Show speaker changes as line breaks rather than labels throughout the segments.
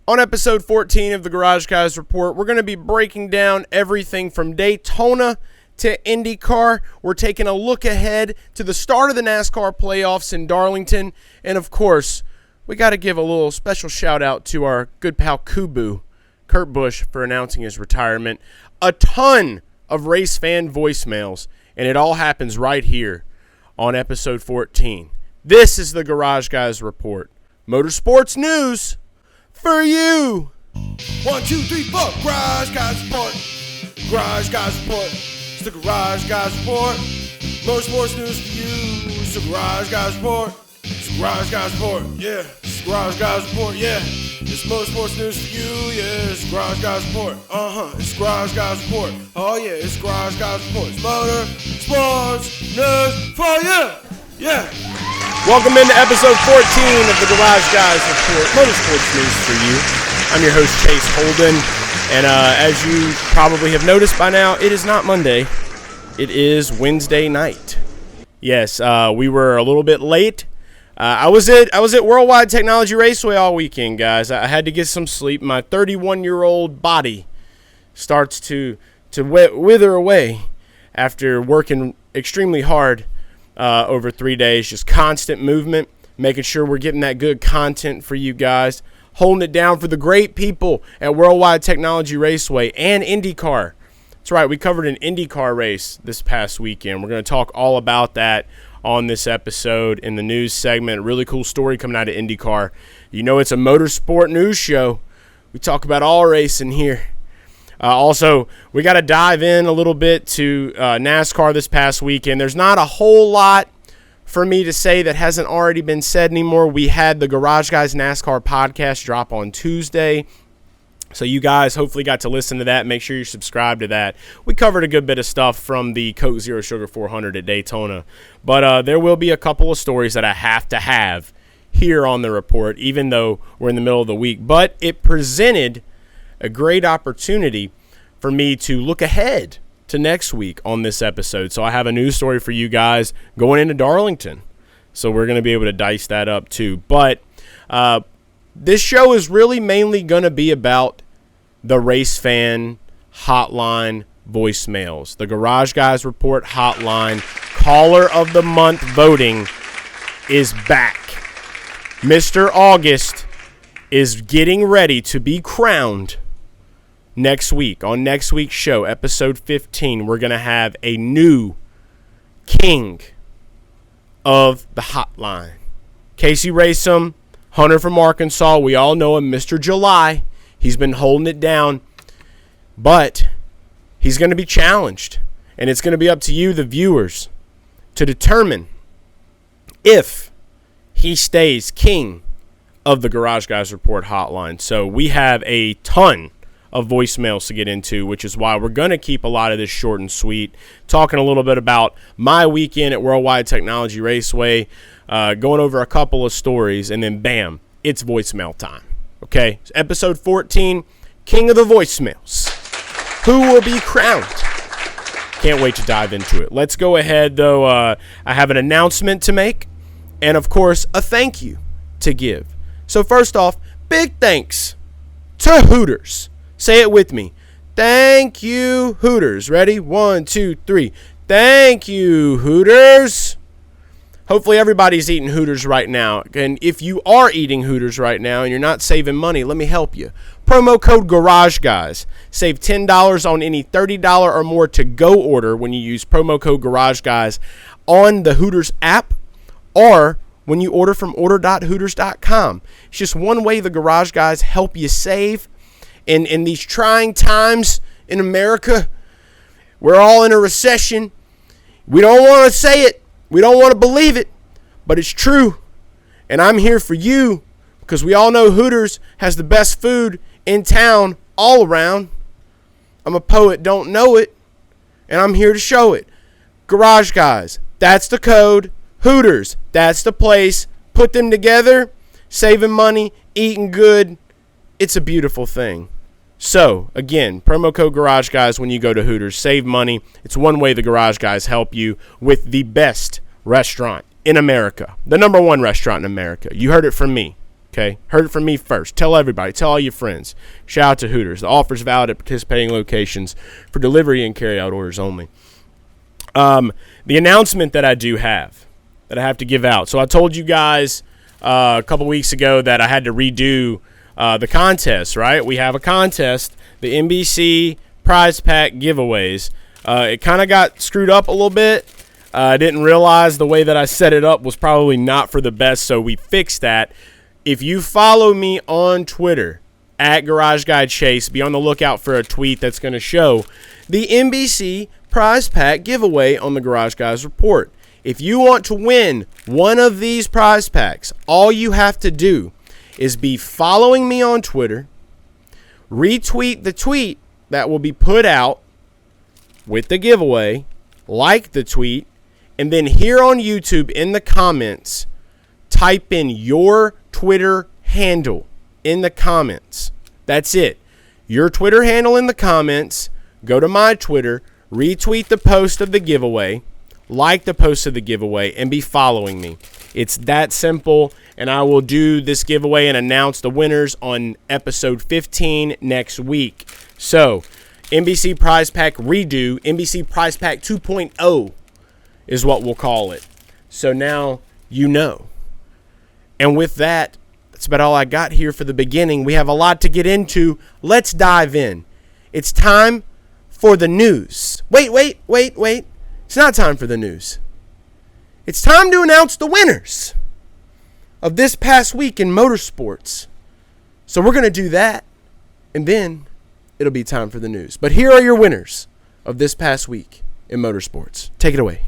On episode 14 of the Garage Guys Report, we're going to be breaking down everything from Daytona to IndyCar. We're taking a look ahead to the start of the NASCAR playoffs in Darlington. And of course, we got to give a little special shout out to our good pal Kubu, Kurt Busch, for announcing his retirement. A ton of race fan voicemails, and it all happens right here on episode 14. This is the Garage Guys Report. Motorsports news for you.
1, 2, 3, 4. Garage Guys Report. Garage Guys Report. It's the Garage Guys Report. Motorsports news for you. It's the Garage Guys Report. It's the Garage Guys Report. Yeah. It's the Garage Guys Report. Yeah. It's Motorsports news for you. Yeah. It's the Garage Guys Report. It's the Garage Guys Report. Oh yeah. It's the Garage Guys Report. It's Motorsports news for you. Yeah.
Welcome into episode 14 of the Garage Guys Report, Motorsports News for you. I'm your host, Chase Holden, and as you probably have noticed by now, it is not Monday. It is Wednesday night. Yes, we were a little bit late. I was at Worldwide Technology Raceway all weekend, guys. I had to get some sleep. My 31-year-old body starts to wither away after working extremely hard over 3 days, just constant movement, making sure we're getting that good content for you guys, holding it down for the great people at Worldwide Technology Raceway and IndyCar. That's right, we covered an IndyCar race this past weekend. We're going to talk all about that on this episode in the news segment. A really cool story coming out of IndyCar. You know it's a motorsport news show. We talk about all racing here. Also, we got to dive in a little bit to NASCAR this past weekend. There's not a whole lot for me to say that hasn't already been said anymore. We had the Garage Guys NASCAR podcast drop on Tuesday, so you guys hopefully got to listen to that. Make sure you subscribe to that. We covered a good bit of stuff from the Coke Zero Sugar 400 at Daytona, but there will be a couple of stories that I have to have here on the report, even though we're in the middle of the week. But it presented a great opportunity for me to look ahead to next week on this episode. So I have a news story for you guys going into Darlington. So we're going to be able to dice that up too. But this show is really mainly going to be about the race fan hotline voicemails. The Garage Guys Report Hotline Caller of the Month voting is back. Mr. August is getting ready to be crowned. Next week, on next week's show, episode 15, we're going to have a new king of the hotline. Casey Racem, Hunter from Arkansas, we all know him, Mr. July. He's been holding it down, but he's going to be challenged, and it's going to be up to you, the viewers, to determine if he stays king of the Garage Guys Report Hotline. So we have a ton of voicemails to get into, which is why we're going to keep a lot of this short and sweet, talking a little bit about my weekend at Worldwide Technology Raceway, going over a couple of stories, and then bam, it's voicemail time. Okay, so episode 14, King of the Voicemails. Who will be crowned? Can't wait to dive into it. Let's go ahead, though. I have an announcement to make, and of course, a thank you to give. So first off, big thanks to Hooters. Say it with me. Thank you, Hooters. Ready? 1, 2, 3. Thank you, Hooters. Hopefully everybody's eating Hooters right now. And if you are eating Hooters right now and you're not saving money, let me help you. Promo code Garage Guys. Save $10 on any $30 or more to-go order when you use promo code Garage Guys on the Hooters app or when you order from order.hooters.com. It's just one way the Garage Guys help you save. In these trying times in America, we're all in a recession. We don't want to say it. We don't want to believe it, but it's true. And I'm here for you because we all know Hooters has the best food in town all around. I'm a poet, don't know it, and I'm here to show it. Garage Guys, that's the code. Hooters, that's the place. Put them together, saving money, eating good. It's a beautiful thing. So, again, promo code Garage Guys when you go to Hooters. Save money. It's one way the Garage Guys help you with the best restaurant in America. The #1 restaurant in America. You heard it from me. Okay, heard it from me first. Tell everybody. Tell all your friends. Shout out to Hooters. The offer's valid at participating locations for delivery and carry-out orders only. The announcement that I do have, that I have to give out. So I told you guys a couple weeks ago that I had to redo the contest, right? We have a contest, the NBC prize pack giveaways. It kind of got screwed up a little bit. I didn't realize the way that I set it up was probably not for the best, so we fixed that. If you follow me on Twitter, at Garage Guy Chase, be on the lookout for a tweet that's going to show the NBC prize pack giveaway on the Garage Guys Report. If you want to win one of these prize packs, all you have to do is be following me on Twitter, retweet the tweet that will be put out with the giveaway, like the tweet, and then here on YouTube in the comments, type in your Twitter handle in the comments. That's it. Your Twitter handle in the comments. Go to my Twitter, retweet the post of the giveaway, like the post of the giveaway, and be following me. It's that simple, and I will do this giveaway and announce the winners on episode 15 next week. So, NBC Prize Pack Redo, NBC Prize Pack 2.0 is what we'll call it. So now you know. And with that, that's about all I got here for the beginning. We have a lot to get into. Let's dive in. It's time for the news. Wait. It's not time for the news. It's time to announce the winners of this past week in motorsports. So we're going to do that, and then it'll be time for the news. But here are your winners of this past week in motorsports. Take it away.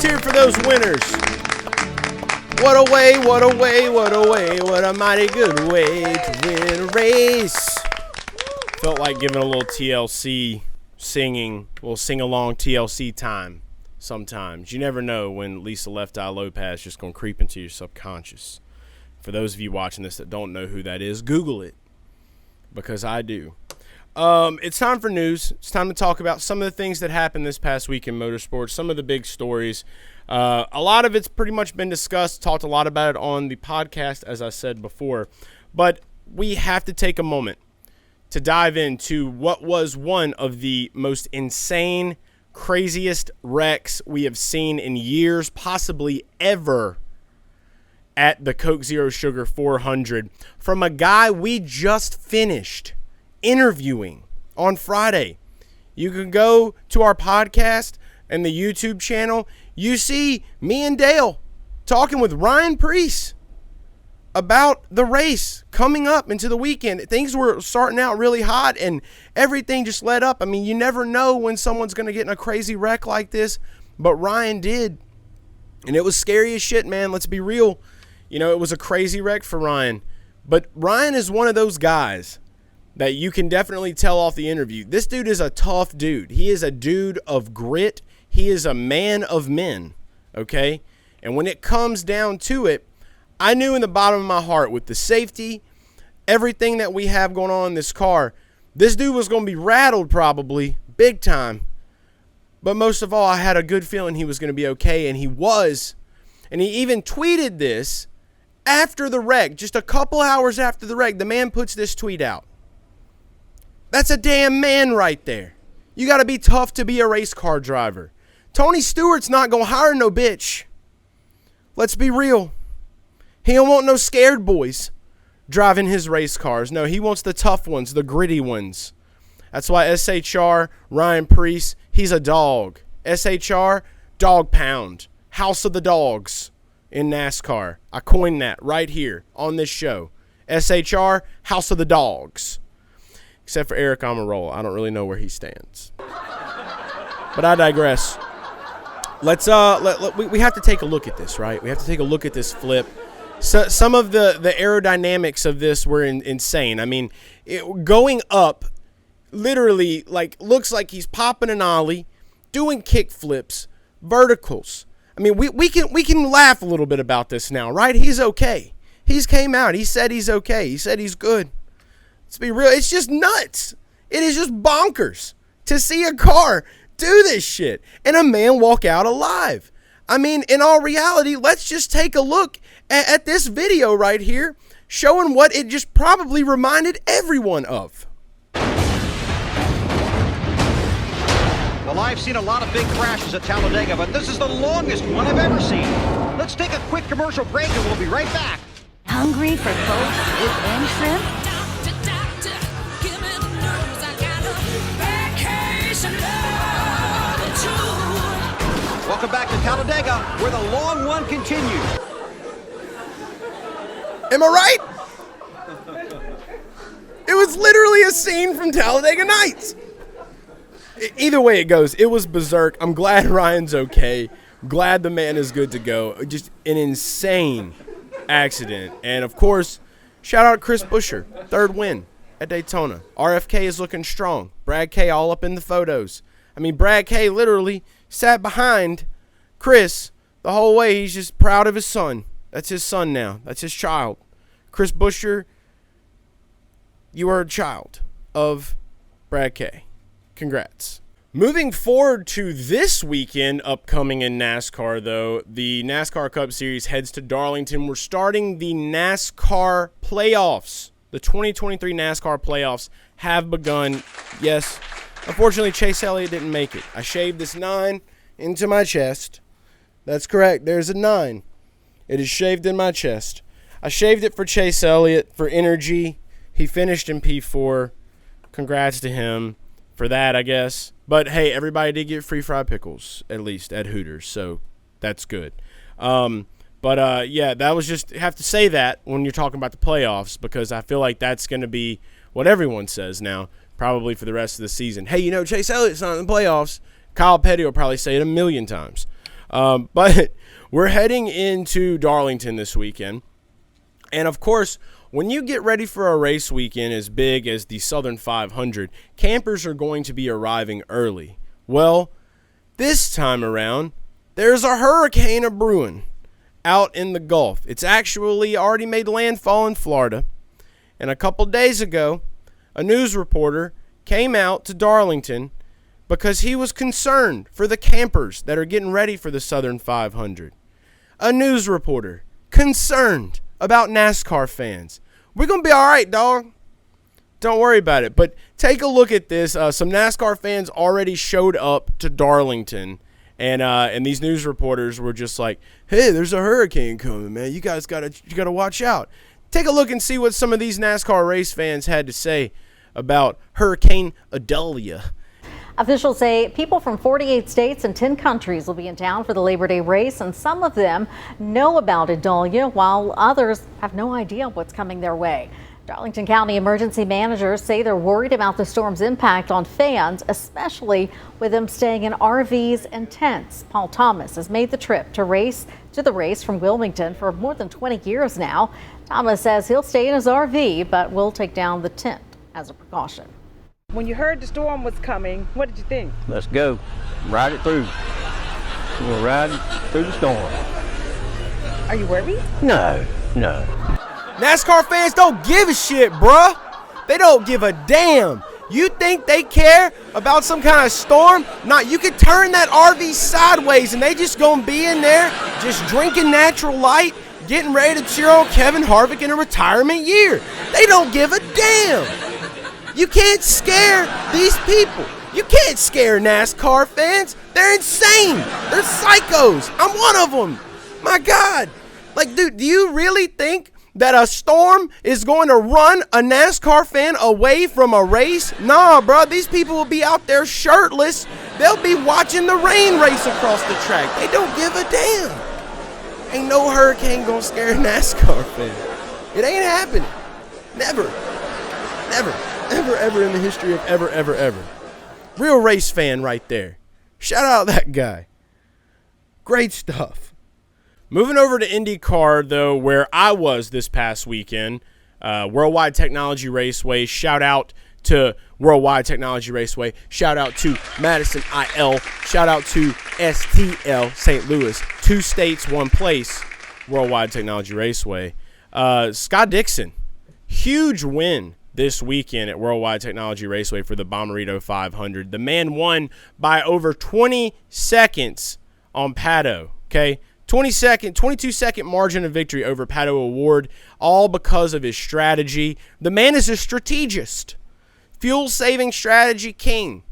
Here for those winners. What a way, what a way, what a way, what a mighty good way to win a race. Felt like giving a little TLC singing, a little sing-along TLC time sometimes. You never know when Lisa Left Eye Lopez is just going to creep into your subconscious. For those of you watching this that don't know who that is, Google it, because I do. It's time for news. It's time to talk about some of the things that happened this past week in motorsports, some of the big stories. A lot of it's pretty much been discussed, talked a lot about it on the podcast, as I said before. But we have to take a moment to dive into what was one of the most insane, craziest wrecks we have seen in years, possibly ever, at the Coke Zero Sugar 400 from a guy we just finished interviewing on Friday. You can go to our podcast and the YouTube channel. You see me and Dale talking with Ryan Preece about the race coming up into the weekend. Things were starting out really hot and everything just led up. I mean, you never know when someone's going to get in a crazy wreck like this, but Ryan did. And it was scary as shit, man. Let's be real. You know, it was a crazy wreck for Ryan. But Ryan is one of those guys that you can definitely tell off the interview. This dude is a tough dude. He is a dude of grit. He is a man of men, okay? And when it comes down to it, I knew in the bottom of my heart with the safety, everything that we have going on in this car, this dude was going to be rattled probably, big time. But most of all, I had a good feeling he was going to be okay, and he was. And he even tweeted this after the wreck, just a couple hours after the wreck. The man puts this tweet out. That's a damn man right there. You got to be tough to be a race car driver. Tony Stewart's not going to hire no bitch. Let's be real. He don't want no scared boys driving his race cars. No, he wants the tough ones, the gritty ones. That's why SHR, Ryan Preece, he's a dog. SHR, dog pound. House of the dogs in NASCAR. I coined that right here on this show. SHR, House of the Dogs. Except for Eric Almirola. I don't really know where he stands. But I digress. Let's we have to take a look at this, right? We have to take a look at this flip. So, some of the aerodynamics of this were insane. I mean, going up, literally, like, looks like he's popping an ollie, doing kick flips, verticals. I mean, we can laugh a little bit about this now, right? He's okay. He's came out. He said he's okay. He said he's good. Let's be real. It's just nuts. It is just bonkers to see a car do this shit and a man walk out alive. I mean, in all reality, let's just take a look at this video right here showing what it just probably reminded everyone of.
Well, I've seen a lot of big crashes at Talladega, but this is the longest one I've ever seen. Let's take a quick commercial break and we'll be right back.
Hungry for both fish and shrimp?
Welcome back to Talladega, where the long one continues.
Am I right? It was literally a scene from Talladega Nights. Either way it goes, it was berserk. I'm glad Ryan's okay. Glad the man is good to go. Just an insane accident. And, of course, shout out Chris Buescher. 3rd win at Daytona. RFK is looking strong. Brad K all up in the photos. I mean, Brad K literally sat behind Chris the whole way. He's just proud of his son. That's his son now. That's his child. Chris Buescher, you are a child of Brad K. Congrats. Moving forward to this weekend upcoming in NASCAR, though, the NASCAR Cup Series heads to Darlington. We're starting the NASCAR playoffs. The 2023 NASCAR playoffs have begun. Yes, unfortunately, Chase Elliott didn't make it. I shaved this 9 into my chest. That's correct. There's a 9. It is shaved in my chest. I shaved it for Chase Elliott, for energy. He finished in P4. Congrats to him for that, I guess. But, hey, everybody did get free fried pickles, at least, at Hooters. So that's good. Yeah, that was just – have to say that when you're talking about the playoffs, because I feel like that's going to be what everyone says now, probably for the rest of the season. Hey, Chase Elliott's not in the playoffs. Kyle Petty will probably say it a million times. But we're heading into Darlington this weekend. And, of course, when you get ready for a race weekend as big as the Southern 500, campers are going to be arriving early. Well, this time around, there's a hurricane a-brewing out in the Gulf. It's actually already made landfall in Florida. And a couple days ago, a news reporter came out to Darlington because he was concerned for the campers that are getting ready for the Southern 500. A news reporter concerned about NASCAR fans. We're going to be all right, dog. Don't worry about it. But take a look at this. Some NASCAR fans already showed up to Darlington. And these news reporters were just like, hey, there's a hurricane coming, man. You guys gotta watch out. Take a look and see what some of these NASCAR race fans had to say about Hurricane Idalia.
Officials say people from 48 states and 10 countries will be in town for the Labor Day race, and some of them know about Idalia, while others have no idea what's coming their way. Darlington County emergency managers say they're worried about the storm's impact on fans, especially with them staying in RVs and tents. Paul Thomas has made the trip to the race from Wilmington for more than 20 years now. Thomas says he'll stay in his RV, but will take down the tent as a precaution.
When you heard the storm was coming, what did you think?
Let's go. Ride it through. We'll ride it through the storm.
Are you worried?
No.
NASCAR fans don't give a shit, bruh. They don't give a damn. You think they care about some kind of storm? Nah, you could turn that RV sideways and they just gonna be in there just drinking natural light, getting ready to cheer on Kevin Harvick in a retirement year. They don't give a damn. You can't scare these people. You can't scare NASCAR fans. They're insane. They're psychos. I'm one of them. My God. Like, dude, do you really think that a storm is going to run a NASCAR fan away from a race? Nah, bro. These people will be out there shirtless. They'll be watching the rain race across the track. They don't give a damn. Ain't no hurricane gonna scare a NASCAR fan. It ain't happening. Never. Ever in the history of ever. Real race fan right there. Shout out that guy. Great stuff. Moving over to IndyCar, though, where I was this past weekend, Worldwide Technology Raceway. Shout out to Worldwide Technology Raceway. Shout out to Madison IL. Shout out to STL, St. Louis. 2 states, 1 place, Worldwide Technology Raceway. Scott Dixon, huge win this weekend at Worldwide Technology Raceway for the Bommarito 500. The man won by over 20 seconds on Pato, okay? 22-second margin of victory over Pato O'Ward, all because of his strategy. The man is a strategist. Fuel-saving strategy king.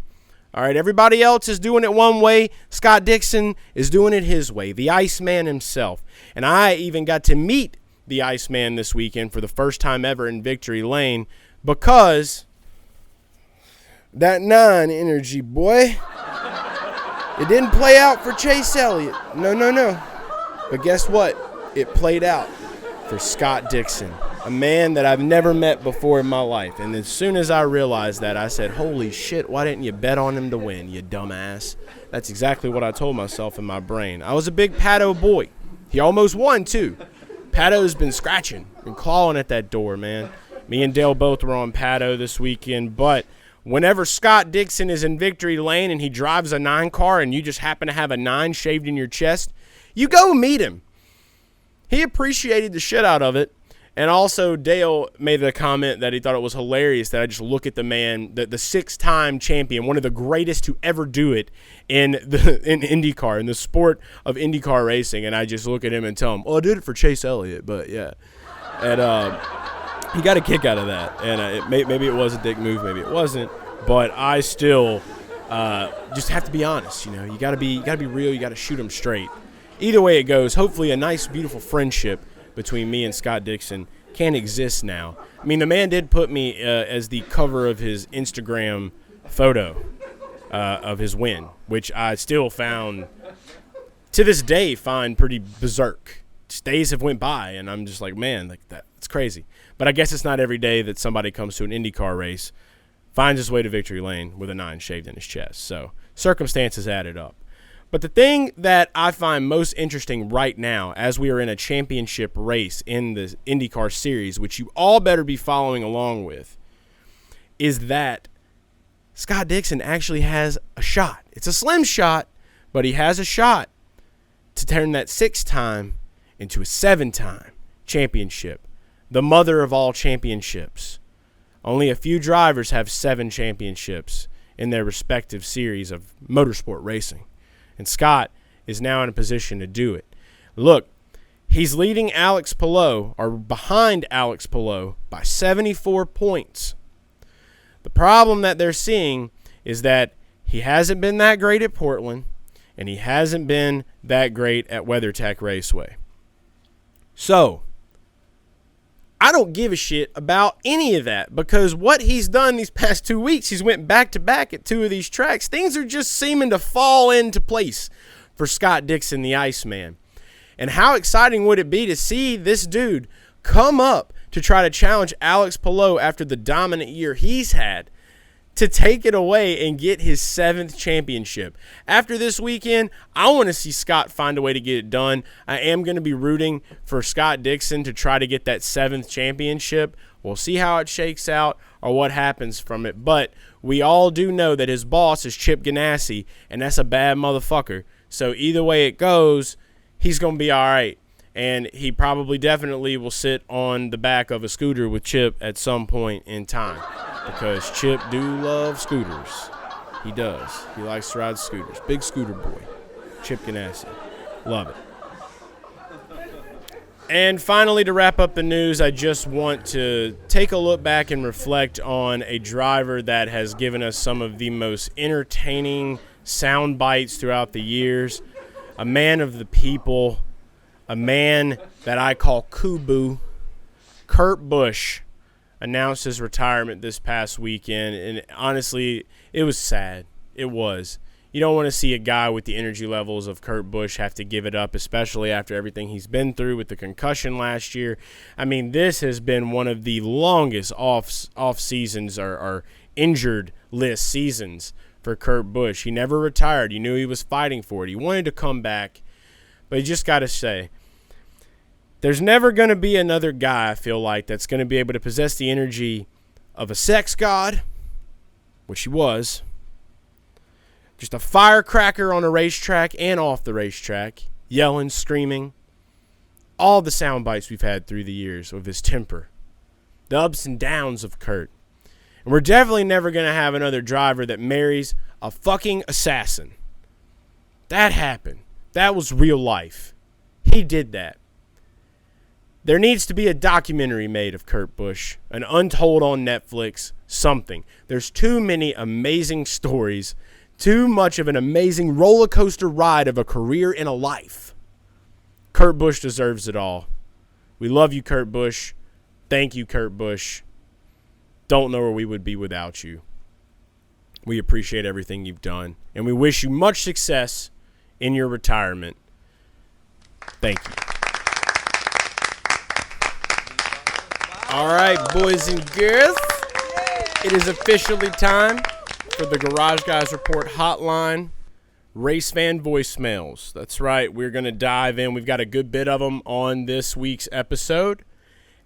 All right, everybody else is doing it one way. Scott Dixon is doing it his way, the Iceman himself. And I even got to meet the Iceman this weekend for the first time ever in Victory Lane because that 9 energy, boy, it didn't play out for Chase Elliott. No. But guess what? It played out for Scott Dixon, a man that I've never met before in my life. And as soon as I realized that, I said, holy shit, why didn't you bet on him to win, you dumbass? That's exactly what I told myself in my brain. I was a big Pato boy. He almost won, too. Pato's been scratching and clawing at that door, man. Me and Dale both were on Pato this weekend, but whenever Scott Dixon is in Victory Lane and he drives a 9 car and you just happen to have a 9 shaved in your chest, you go meet him. He appreciated the shit out of it. And also, Dale made the comment that he thought it was hilarious that I just look at the man, the 6-time champion, one of the greatest to ever do it in IndyCar, in the sport of IndyCar racing, and I just look at him and tell him, oh, I did it for Chase Elliott, but yeah. And he got a kick out of that. And maybe it was a dick move, maybe it wasn't, but I still just have to be honest. You know, you gotta be real. You gotta shoot them straight. Either way it goes, hopefully a nice, beautiful friendship between me and Scott Dixon can exist now. I mean, the man did put me as the cover of his Instagram photo of his win, which I still found, to this day, find pretty berserk. Days have went by, and I'm just like, man, like that's crazy. But I guess it's not every day that somebody comes to an IndyCar race, finds his way to Victory Lane with a 9 shaved in his chest. So circumstances added up. But the thing that I find most interesting right now, as we are in a championship race in the IndyCar Series, which you all better be following along with, is that Scott Dixon actually has a shot. It's a slim shot, but he has a shot to turn that 6-time into a 7-time championship, the mother of all championships. Only a few drivers have 7 championships in their respective series of motorsport racing. And Scott is now in a position to do it. Look, he's leading Alex Palou, or behind Alex Palou, by 74 points. The problem that they're seeing is that he hasn't been that great at Portland, and he hasn't been that great at WeatherTech Raceway. So, I don't give a shit about any of that, because what he's done these past 2 weeks, he's went back-to-back at 2 of these tracks. Things are just seeming to fall into place for Scott Dixon, the Iceman. And how exciting would it be to see this dude come up to try to challenge Alex Palou after the dominant year he's had to take it away and get his 7th championship. After this weekend, I want to see Scott find a way to get it done. I am going to be rooting for Scott Dixon to try to get that 7th championship. We'll see how it shakes out or what happens from it. But we all do know that his boss is Chip Ganassi, and that's a bad motherfucker. So either way it goes, he's going to be all right. And he probably definitely will sit on the back of a scooter with Chip at some point in time, because Chip do love scooters. He does. He likes to ride scooters. Big scooter boy. Chip Ganassi. Love it. And finally, to wrap up the news, I just want to take a look back and reflect on a driver that has given us some of the most entertaining sound bites throughout the years. A man of the people. A man that I call Kubu. Kurt Busch announced his retirement this past weekend, and honestly, it was sad. It was. You don't want to see a guy with the energy levels of Kurt Busch have to give it up, especially after everything he's been through with the concussion last year. I mean, this has been one of the longest off seasons or injured list seasons for Kurt Busch. He never retired. You knew he was fighting for it. He wanted to come back, but you just got to say, There's never going to be another guy, I feel like, that's going to be able to possess the energy of a sex god, which he was, just a firecracker on a racetrack and off the racetrack, yelling, screaming, all the sound bites we've had through the years of his temper, the ups and downs of Kurt. And we're definitely never going to have another driver that marries a fucking assassin. That happened. That was real life. He did that. There needs to be a documentary made of Kurt Busch, an Untold on Netflix, something. There's too many amazing stories, too much of an amazing roller coaster ride of a career and a life. Kurt Busch deserves it all. We love you, Kurt Busch. Thank you, Kurt Busch. Don't know where we would be without you. We appreciate everything you've done, and we wish you much success in your retirement. Thank you. All right, boys and girls, it is officially time for the Garage Guys Report Hotline race fan voicemails. That's right, we're going to dive in. We've got a good bit of them on this week's episode.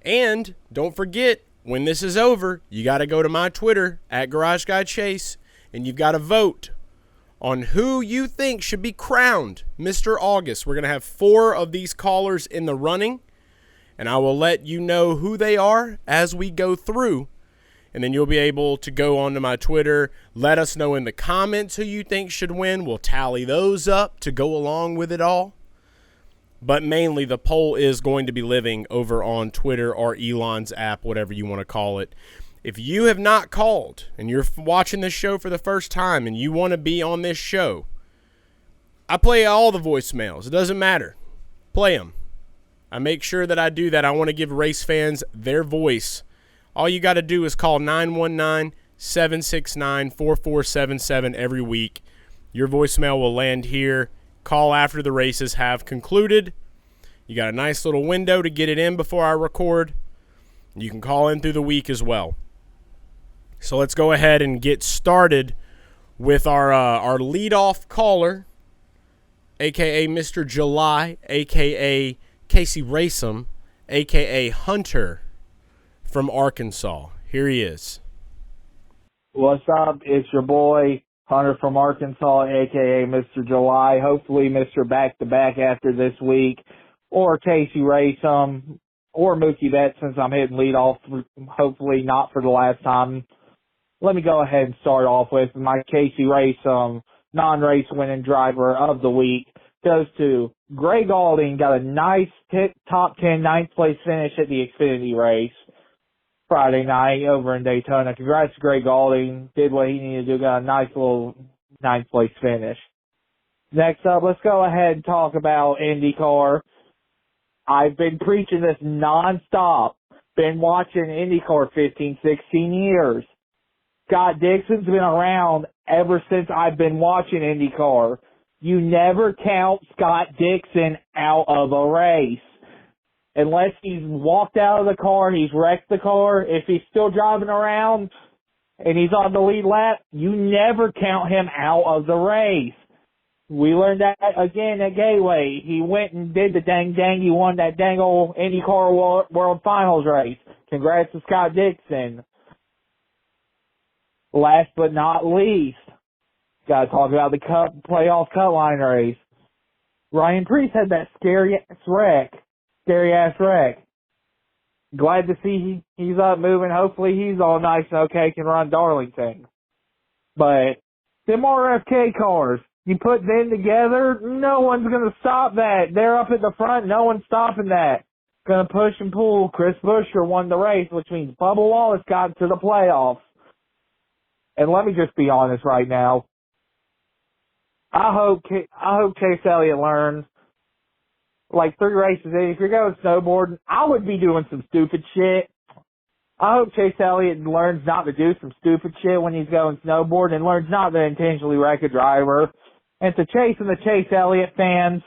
And don't forget, when this is over, you got to go to my Twitter, @GarageGuyChase, and you've got to vote on who you think should be crowned Mr. August. We're going to have 4 of these callers in the running, and I will let you know who they are as we go through. And then you'll be able to go onto my Twitter, let us know in the comments who you think should win. We'll tally those up to go along with it all. But mainly the poll is going to be living over on Twitter or Elon's app, whatever you want to call it. If you have not called and you're watching this show for the first time and you want to be on this show, I play all the voicemails. It doesn't matter. Play them. I make sure that I do that. I want to give race fans their voice. All you got to do is call 919-769-4477 every week. Your voicemail will land here. Call after the races have concluded. You got a nice little window to get it in before I record. You can call in through the week as well. So let's go ahead and get started with our leadoff caller, a.k.a. Mr. July, a.k.a. Casey Racem, a.k.a. Hunter from Arkansas. Here he is.
What's up? It's your boy, Hunter from Arkansas, a.k.a. Mr. July. Hopefully Mr. Back-to-Back after this week, or Casey Racem, or Mookie Betts since I'm hitting leadoff, hopefully not for the last time. Let me go ahead and start off with my Casey Racem non-race winning driver of the week. Goes to Greg Alding, got a nice top 10 ninth place finish at the Xfinity race Friday night over in Daytona. Congrats to Greg Alding. Did what he needed to do. Got a nice little ninth place finish. Next up, let's go ahead and talk about IndyCar. I've been preaching this nonstop. Been watching IndyCar 15, 16 years. Scott Dixon's been around ever since I've been watching IndyCar. You never count Scott Dixon out of a race. Unless he's walked out of the car, he's wrecked the car. If he's still driving around and he's on the lead lap, you never count him out of the race. We learned that again at Gateway. He went and did the dang. He won that dang old IndyCar World Finals race. Congrats to Scott Dixon. Last but not least, got to talk about the playoff cut line race. Ryan Preece had that scary ass wreck. Glad to see he's up moving. Hopefully he's all nice and okay, can run Darlington. But them RFK cars, you put them together, no one's going to stop that. They're up at the front, no one's stopping that. Going to push and pull. Chris Buescher won the race, which means Bubba Wallace got to the playoffs. And let me just be honest right now. I hope Chase Elliott learns, like 3 races in, if you're going snowboarding, I would be doing some stupid shit. I hope Chase Elliott learns not to do some stupid shit when he's going snowboarding and learns not to intentionally wreck a driver. And to Chase and the Chase Elliott fans,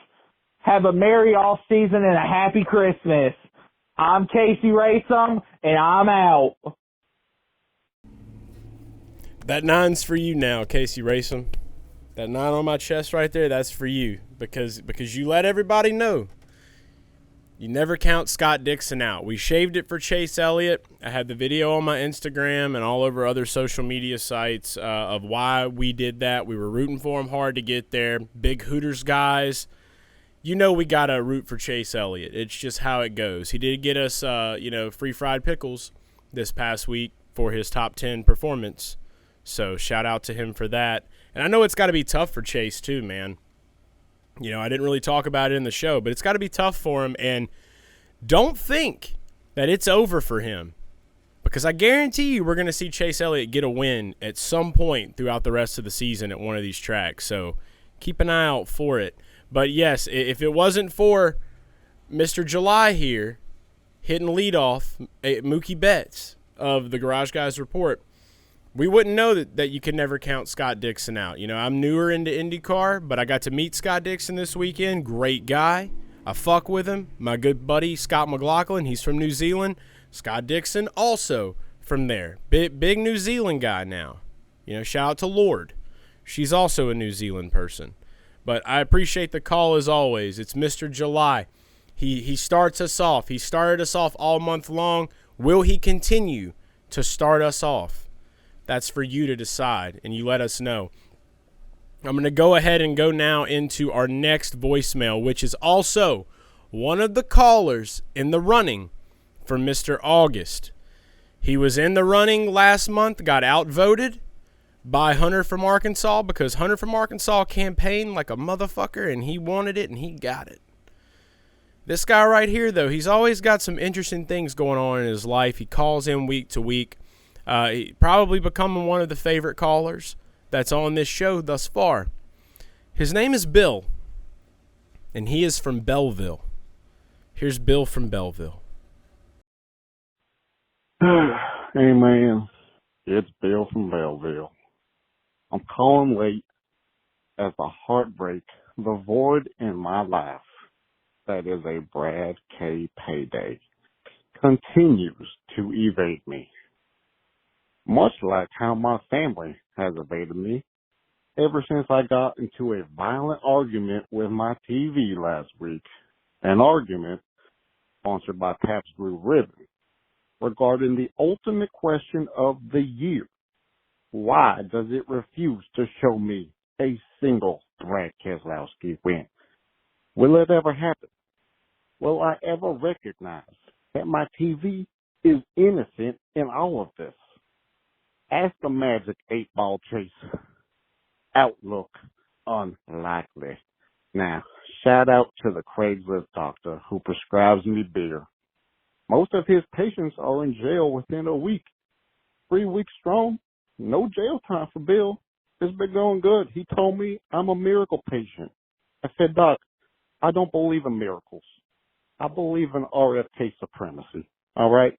have a merry off season and a happy Christmas. I'm Casey Racem, and I'm out.
That 9's for you now, Casey Racem. That 9 on my chest right there, that's for you. Because you let everybody know. You never count Scott Dixon out. We shaved it for Chase Elliott. I had the video on my Instagram and all over other social media sites of why we did that. We were rooting for him hard to get there. Big Hooters guys. You know we got to root for Chase Elliott. It's just how it goes. He did get us, free fried pickles this past week for his top 10 performance. So shout out to him for that. And I know it's got to be tough for Chase too, man. You know, I didn't really talk about it in the show, but it's got to be tough for him. And don't think that it's over for him, because I guarantee you we're going to see Chase Elliott get a win at some point throughout the rest of the season at one of these tracks. So keep an eye out for it. But, yes, if it wasn't for Mr. July here hitting leadoff, Mookie Betts of the Garage Guys Report, we wouldn't know that you can never count Scott Dixon out. You know, I'm newer into IndyCar, but I got to meet Scott Dixon this weekend. Great guy. I fuck with him. My good buddy, Scott McLaughlin, he's from New Zealand. Scott Dixon, also from there. Big New Zealand guy now. You know, shout out to Lord. She's also a New Zealand person. But I appreciate the call as always. It's Mr. July. He starts us off. He started us off all month long. Will he continue to start us off? That's for you to decide, and you let us know. I'm going to go ahead and go now into our next voicemail, which is also one of the callers in the running for Mr. August. He was in the running last month, got outvoted by Hunter from Arkansas because Hunter from Arkansas campaigned like a motherfucker, and he wanted it, and he got it. This guy right here, though, he's always got some interesting things going on in his life. He calls in week to week. He probably becoming one of the favorite callers that's on this show thus far. His name is Bill, and he is from Belleville. Here's Bill from Belleville.
Hey, man. It's Bill from Belleville. I'm calling late as the heartbreak, the void in my life, that is a Brad K. payday, continues to evade me. Much like how my family has evaded me ever since I got into a violent argument with my TV last week, an argument sponsored by Pabst Blue Ribbon, regarding the ultimate question of the year. Why does it refuse to show me a single Brad Keselowski win? Will it ever happen? Will I ever recognize that my TV is innocent in all of this? Ask the Magic 8-Ball Chase. Outlook unlikely. Now, shout out to the Craigslist doctor who prescribes me beer. Most of his patients are in jail within a week. 3 weeks strong, no jail time for Bill. It's been going good. He told me I'm a miracle patient. I said, Doc, I don't believe in miracles. I believe in RFK supremacy. All right?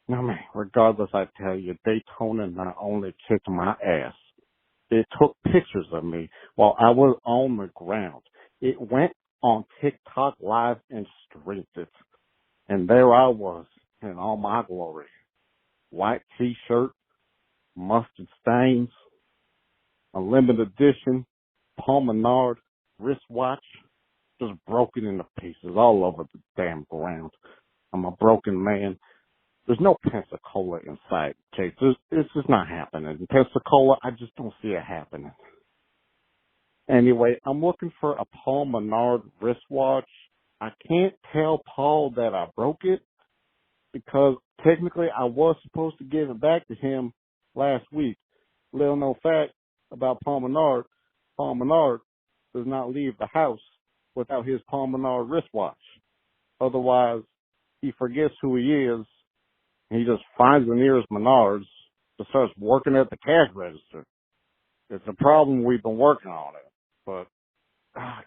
Now, man, regardless, I tell you, Daytona not only kicked my ass, it took pictures of me while I was on the ground. It went on TikTok Live and streamed it. And there I was in all my glory. White t-shirt, mustard stains, a limited edition, Paul Menard wristwatch, just broken into pieces all over the damn ground. I'm a broken man. There's no Pensacola in sight, Chase. It's just not happening. In Pensacola, I just don't see it happening. Anyway, I'm looking for a Paul Menard wristwatch. I can't tell Paul that I broke it because technically I was supposed to give it back to him last week. Little known fact about Paul Menard does not leave the house without his Paul Menard wristwatch. Otherwise, he forgets who he is. He just finds the nearest Menards and starts working at the cash register. It's a problem. We've been working on it. But,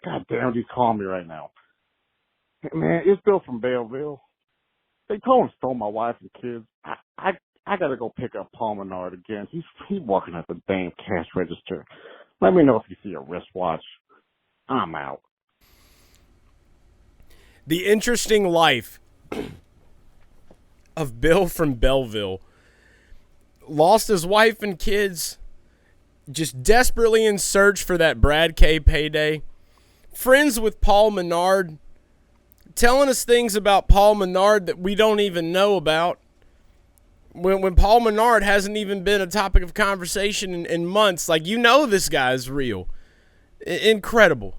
God damn, he's calling me right now. Hey, man, it's Bill from Belleville. Daytona stole my wife and kids. I got to go pick up Paul Menard again. He's working at the damn cash register. Let me know if you see a wristwatch. I'm out.
The interesting life of Bill from Belleville. Lost his wife and kids, just desperately in search for that Brad K payday. Friends with Paul Menard, telling us things about Paul Menard that we don't even know about. When Paul Menard hasn't even been a topic of conversation in months. Like, this guy's real. Incredible.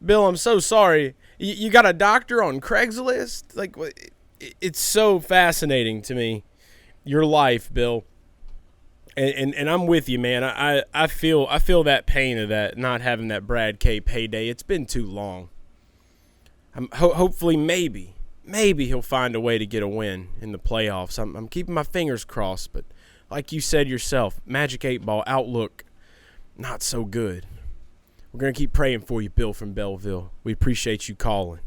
Bill, I'm so sorry. You got a doctor on Craigslist? Like, it's so fascinating to me, your life, Bill. And I'm with you, man. I feel that pain of that, not having that Brad K payday. It's been too long. Hopefully, maybe he'll find a way to get a win in the playoffs. I'm keeping my fingers crossed, but like you said yourself, Magic 8 Ball outlook, not so good. We're going to keep praying for you, Bill from Belleville. We appreciate you calling.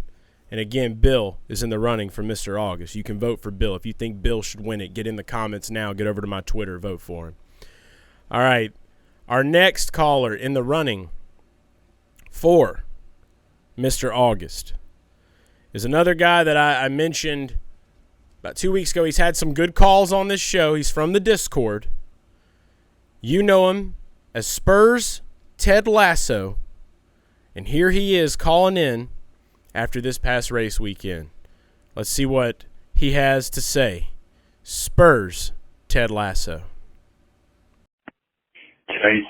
And again, Bill is in the running for Mr. August. You can vote for Bill. If you think Bill should win it, get in the comments now. Get over to my Twitter, vote for him. All right, our next caller in the running for Mr. August is another guy that I mentioned about 2 weeks ago. He's had some good calls on this show. He's from the Discord. You know him as Spurs Ted Lasso. And here he is calling in after this past race weekend. Let's see what he has to say. Spurs Ted Lasso.
Chase,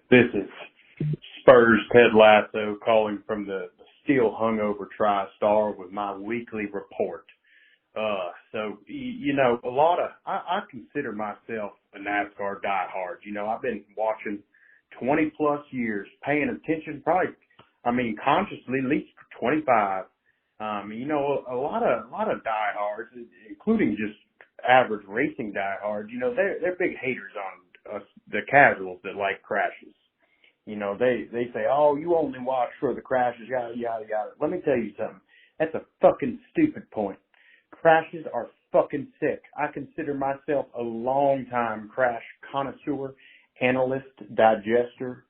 this is Spurs Ted Lasso calling from the still hungover TriStar with my weekly report. I consider myself a NASCAR diehard. I've been watching 20 plus years, paying attention, consciously at least 25. A lot of diehards, including just average racing diehards, they're big haters on us, the casuals that like crashes. They say, oh, you only watch for the crashes, yada, yada, yada. Let me tell you something. That's a fucking stupid point. Crashes are fucking sick. I consider myself a long-time crash connoisseur, analyst, digester,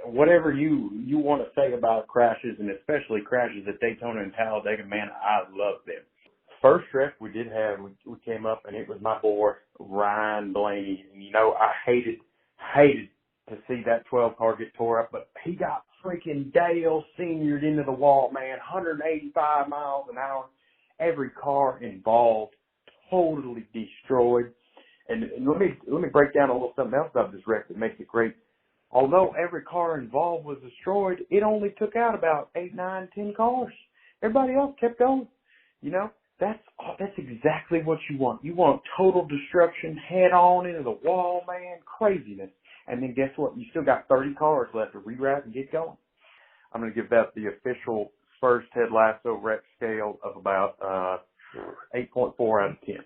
whatever you want to say about crashes, and especially crashes at Daytona and Talladega, man, I love them. First wreck we did have, we came up, and it was my boy, Ryan Blaney. And, I hated to see that 12 car get tore up, but he got freaking Dale Senior'd into the wall, man, 185 miles an hour. Every car involved totally destroyed. And let me break down a little something else about this wreck that makes it great. Although every car involved was destroyed, it only took out about 8, 9, 10 cars. Everybody else kept going. That's exactly what you want. You want total destruction, head on into the wall, man, craziness. And then guess what? You still got 30 cars left to reroute and get going. I'm going to give that the official Spurs Ted Lasso wreck scale of about 8.4 out of 10.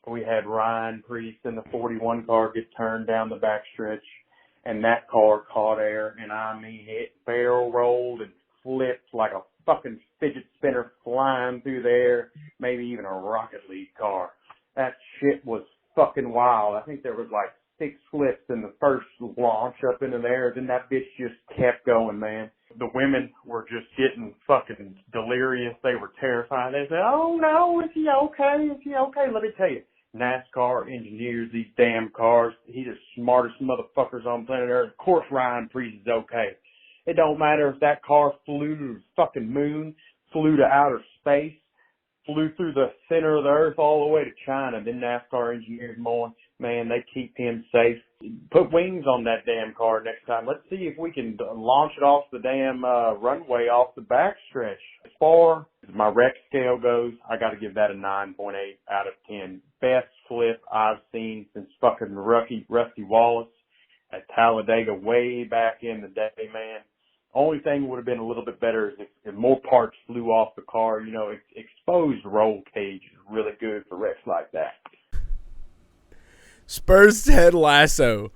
We had Ryan Priest in the 41 car get turned down the backstretch, and that car caught air, and it barrel rolled and flipped like a fucking fidget spinner flying through the air, maybe even a Rocket League car. That shit was fucking wild. I think there was like 6 flips in the first launch up into the air, then that bitch just kept going, man. The women were just getting fucking delirious. They were terrified. They said, oh no, is he okay? Is he okay? Let me tell you, NASCAR engineers these damn cars. He's the smartest motherfuckers on planet Earth. Of course Ryan Priest is okay. It don't matter if that car flew to the fucking moon, flew to outer space, flew through the center of the earth all the way to China. Then NASCAR engineers, man, they keep him safe. Put wings on that damn car next time. Let's see if we can launch it off the damn runway off the backstretch. As far as my wreck scale goes, I got to give that a 9.8 out of 10. Best flip I've seen since fucking Rusty Wallace at Talladega way back in the day, man. Only thing would have been a little bit better is if more parts flew off the car. Exposed roll cage is really good for wrecks like that.
Spurs Ted Lasso,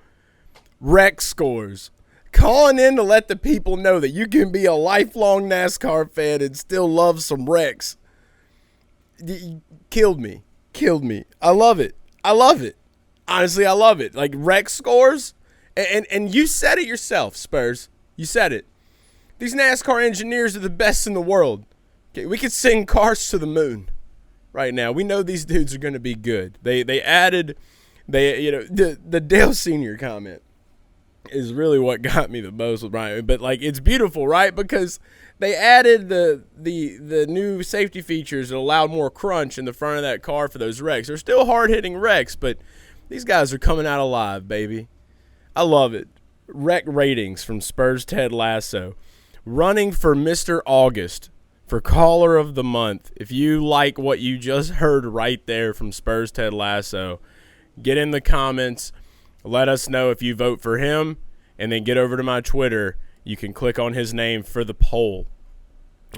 wreck scores. Calling in to let the people know that you can be a lifelong NASCAR fan and still love some wrecks. Killed me. I love it. Honestly, I love it. Like, wreck scores. And you said it yourself, Spurs. You said it. These NASCAR engineers are the best in the world. Okay, we could send cars to the moon right now. We know these dudes are going to be good. They added, the Dale Senior comment. is really what got me the most with Brian. But like, it's beautiful, right? Because they added the new safety features that allowed more crunch in the front of that car for those wrecks. They're still hard-hitting wrecks, but these guys are coming out alive, baby. I love it. Wreck ratings from Spurs Ted Lasso. Running for Mr. August for Caller of the Month. If you like what you just heard right there from Spurs Ted Lasso, get in the comments. Let us know if you vote for him, and then get over to my Twitter. You can click on his name for the poll.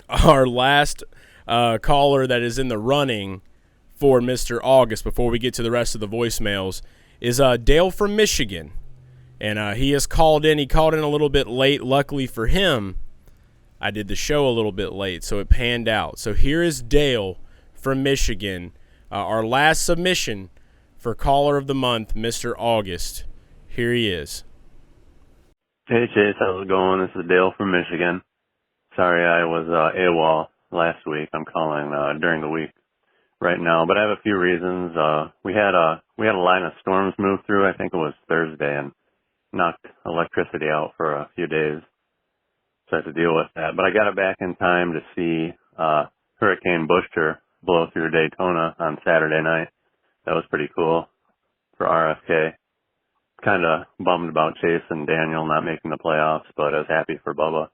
Our last caller that is in the running for Mr. August, before we get to the rest of the voicemails, is Dale from Michigan. And he has called in. He called in a little bit late. Luckily for him, I did the show a little bit late, so it panned out. So here is Dale from Michigan, our last submission for Caller of the Month, Mr. August. Here he is.
Hey, Chase. How's it going? This is Dale from Michigan. Sorry I was AWOL last week. I'm calling during the week right now, but I have a few reasons. We had a line of storms move through. I think it was Thursday, and knocked electricity out for a few days. So I had to deal with that. But I got it back in time to see Hurricane Buster blow through Daytona on Saturday night. That was pretty cool for RFK. Kind of bummed about Chase and Daniel not making the playoffs, but I was happy for Bubba.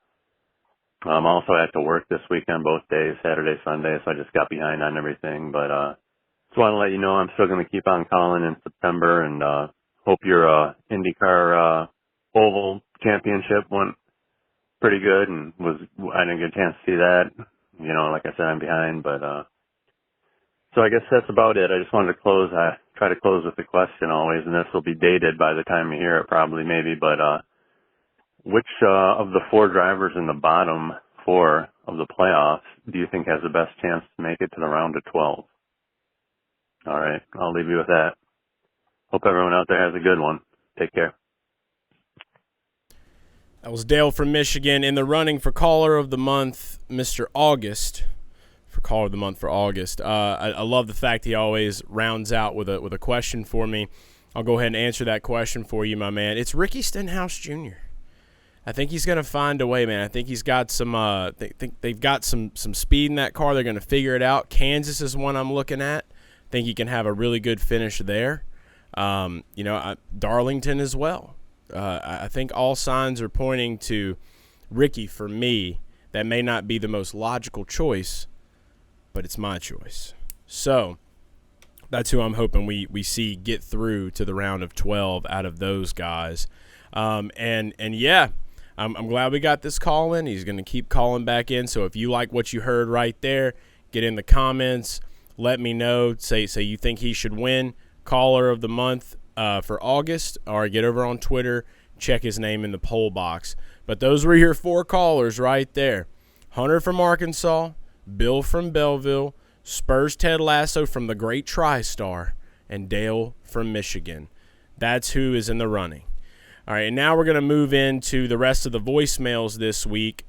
Also, I had to work this weekend both days, Saturday, Sunday, so I just got behind on everything. But just want to let you know I'm still going to keep on calling in September, and hope your IndyCar Oval Championship went pretty good, and I didn't get a chance to see that. You know, like I said, I'm behind, but so I guess that's about it. I just wanted to close. I try to close with a question always, and this will be dated by the time you hear it, probably, maybe. But which of the four drivers in the bottom four of the playoffs do you think has the best chance to make it to the round of 12? All right, I'll leave you with that. Hope everyone out there has a good one. Take care.
That was Dale from Michigan in the running for Caller of the Month, Mr. August. For Caller of the Month for August. I love the fact he always rounds out with a question for me. I'll go ahead and answer that question for you, my man. It's Ricky Stenhouse Jr. I think he's going to find a way, man. I think he's got some think they've got some speed in that car. They're going to figure it out. Kansas is one I'm looking at. I think he can have a really good finish there. Darlington as well. I think all signs are pointing to Ricky for me. That may not be the most logical choice, but it's my choice. So that's who I'm hoping we see get through to the round of 12 out of those guys. I'm glad we got this call in. He's going to keep calling back in. So if you like what you heard right there, get in the comments. Let me know. Say you think he should win Caller of the Month for August, or get over on Twitter, check his name in the poll box. But those were your four callers right there. Hunter from Arkansas, Bill from Belleville, Spurs Ted Lasso from the Great TriStar, and Dale from Michigan. That's who is in the running. All right, and now we're going to move into the rest of the voicemails this week.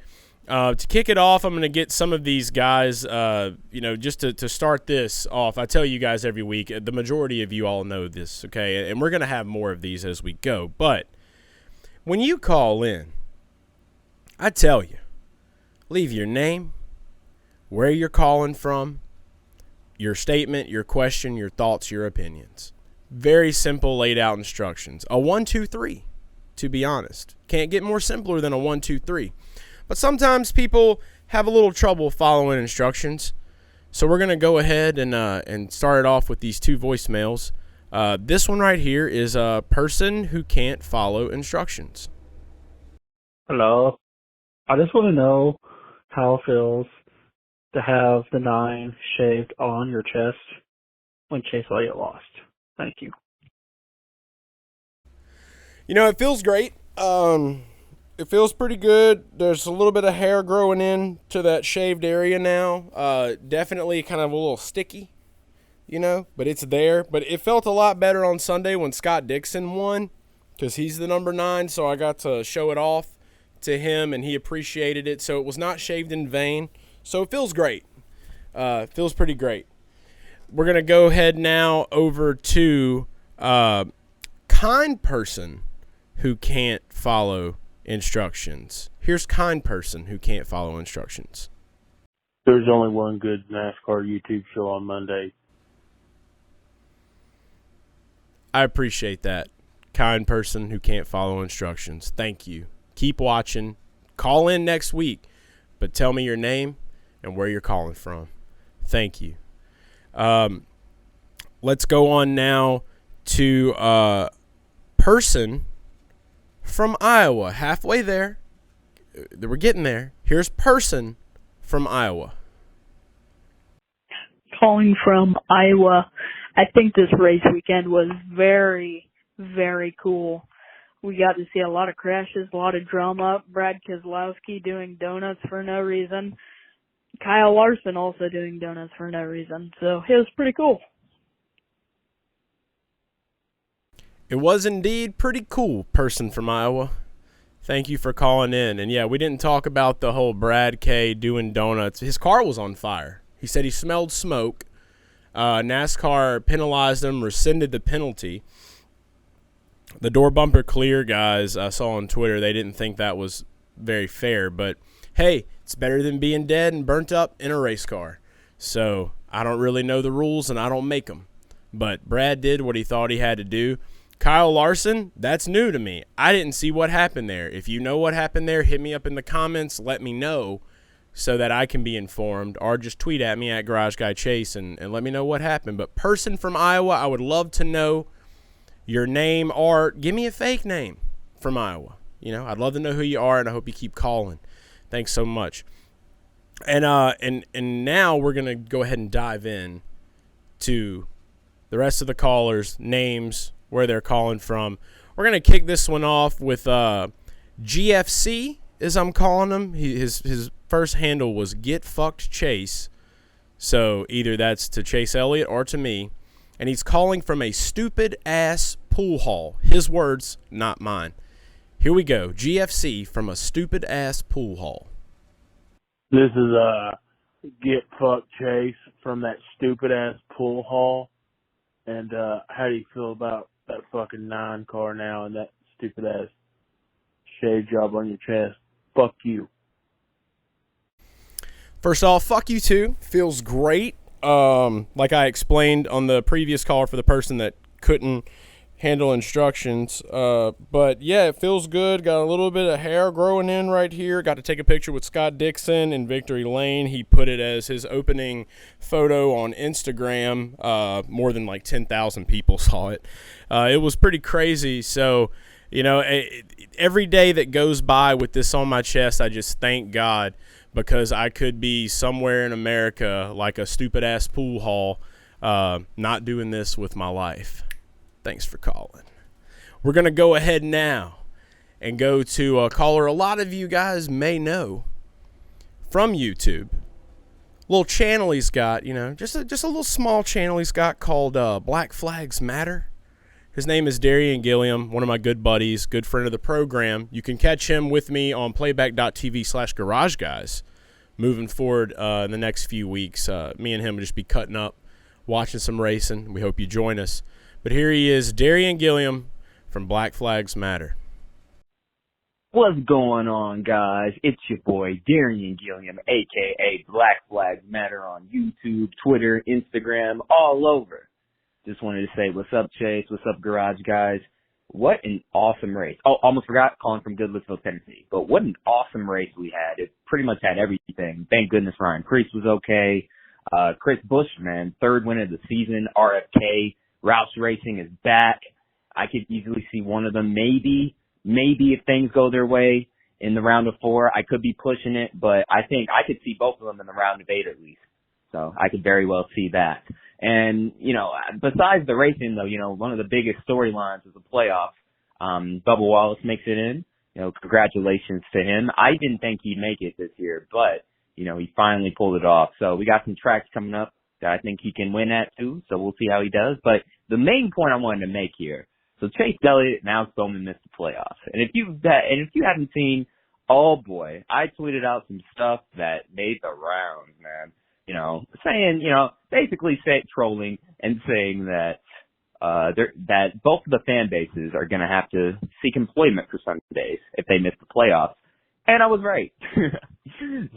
To kick it off, I'm going to get some of these guys, just to start this off. I tell you guys every week, the majority of you all know this, okay? And we're going to have more of these as we go. But when you call in, I tell you, leave your name, where you're calling from, your statement, your question, your thoughts, your opinions. Very simple laid out instructions. A 1, 2, 3, to be honest. Can't get more simpler than a 1, 2, 3. But sometimes people have a little trouble following instructions. So we're going to go ahead and start it off with these two voicemails. This one right here is a person who can't follow instructions.
Hello. I just want to know how it feels to have the 9 shaved on your chest when Chase Elliott lost. Thank you.
It feels great. It feels pretty good. There's a little bit of hair growing in to that shaved area now. Definitely kind of a little sticky, but it's there. But it felt a lot better on Sunday when Scott Dixon won, because he's the number 9, so I got to show it off to him, and he appreciated it. So it was not shaved in vain. So it feels great. Feels pretty great. We're going to go ahead now over to kind person who can't follow instructions. Here's kind person who can't follow instructions.
There's only one good NASCAR YouTube show on Monday.
I appreciate that. Kind person who can't follow instructions. Thank you. Keep watching. Call in next week, but tell me your name and where you're calling from. Thank you. Let's go on now to person from Iowa. Halfway there. We're getting there. Here's person from Iowa.
Calling from Iowa. I think this race weekend was very, very cool. We got to see a lot of crashes, a lot of drama. Brad Keselowski doing donuts for no reason. Kyle Larson also doing donuts for no reason. So it was pretty cool.
It was indeed pretty cool, person from Iowa. Thank you for calling in. And yeah, we didn't talk about the whole Brad K doing donuts. His car was on fire. He said he smelled smoke. NASCAR penalized him, rescinded the penalty. The door bumper clear guys I saw on Twitter, they didn't think that was very fair. But, hey, it's better than being dead and burnt up in a race car. So I don't really know the rules, and I don't make them. But Brad did what he thought he had to do. Kyle Larson, that's new to me. I didn't see what happened there. If you know what happened there, hit me up in the comments. Let me know so that I can be informed. Or just tweet at me at Garage Guy Chase and let me know what happened. But person from Iowa, I would love to know your name, or give me a fake name from Iowa. You know, I'd love to know who you are, and I hope you keep calling. Thanks so much. And now we're going to go ahead and dive in to the rest of the callers' names, where they're calling from. We're going to kick this one off with GFC, as I'm calling him. His first handle was Get Fucked Chase. So either that's to Chase Elliott or to me. And he's calling from a stupid-ass pool hall. His words, not mine. Here we go. GFC from a stupid-ass pool hall.
This is Get Fucked Chase from that stupid-ass pool hall. And how do you feel about that fucking 9 car now and that stupid-ass shade job on your chest? Fuck you.
First off, fuck you too. Feels great. Like I explained on the previous caller for the person that couldn't handle instructions. But yeah, it feels good. Got a little bit of hair growing in right here. Got to take a picture with Scott Dixon in Victory Lane. He put it as his opening photo on Instagram. More than like 10,000 people saw it. It was pretty crazy. So, you know, every day that goes by with this on my chest, I just thank God, because I could be somewhere in America like a stupid-ass pool hall, not doing this with my life. Thanks for calling. We're going to go ahead now and go to a caller a lot of you guys may know from YouTube. Little channel he's got, you know, just a little small channel he's got called Black Flags Matter. His name is Darian Gilliam, one of my good buddies, good friend of the program. You can catch him with me on playback.tv/Garage Guys moving forward in the next few weeks. Me and him will just be cutting up, watching some racing. We hope you join us. But here he is, Darian Gilliam from Black Flags Matter.
What's going on, guys? It's your boy, Darian Gilliam, a.k.a. Black Flags Matter on YouTube, Twitter, Instagram, all over. Just wanted to say, what's up, Chase? What's up, Garage Guys? What an awesome race. Oh, almost forgot, calling from Goodlettsville, Tennessee. But what an awesome race we had. It pretty much had everything. Thank goodness Ryan Preece was okay. Chris Bushman, 3rd win of the season. RFK, Roush Racing is back. I could easily see one of them, maybe if things go their way in the round of 4. I could be pushing it, but I think I could see both of them in the round of 8 at least. So I could very well see that. And, you know, besides the racing, though, you know, one of the biggest storylines was the playoffs. Bubba Wallace makes it in. You know, congratulations to him. I didn't think he'd make it this year, but, you know, he finally pulled it off. So we got some tracks coming up that I think he can win at, too. So we'll see how he does. But the main point I wanted to make here, so Chase Elliott announced Bowman missed the playoffs. And if you haven't seen, oh boy, I tweeted out some stuff that made the rounds, man. You know, saying, you know, basically trolling and saying that, that both of the fan bases are going to have to seek employment for Sundays if they miss the playoffs. And I was right.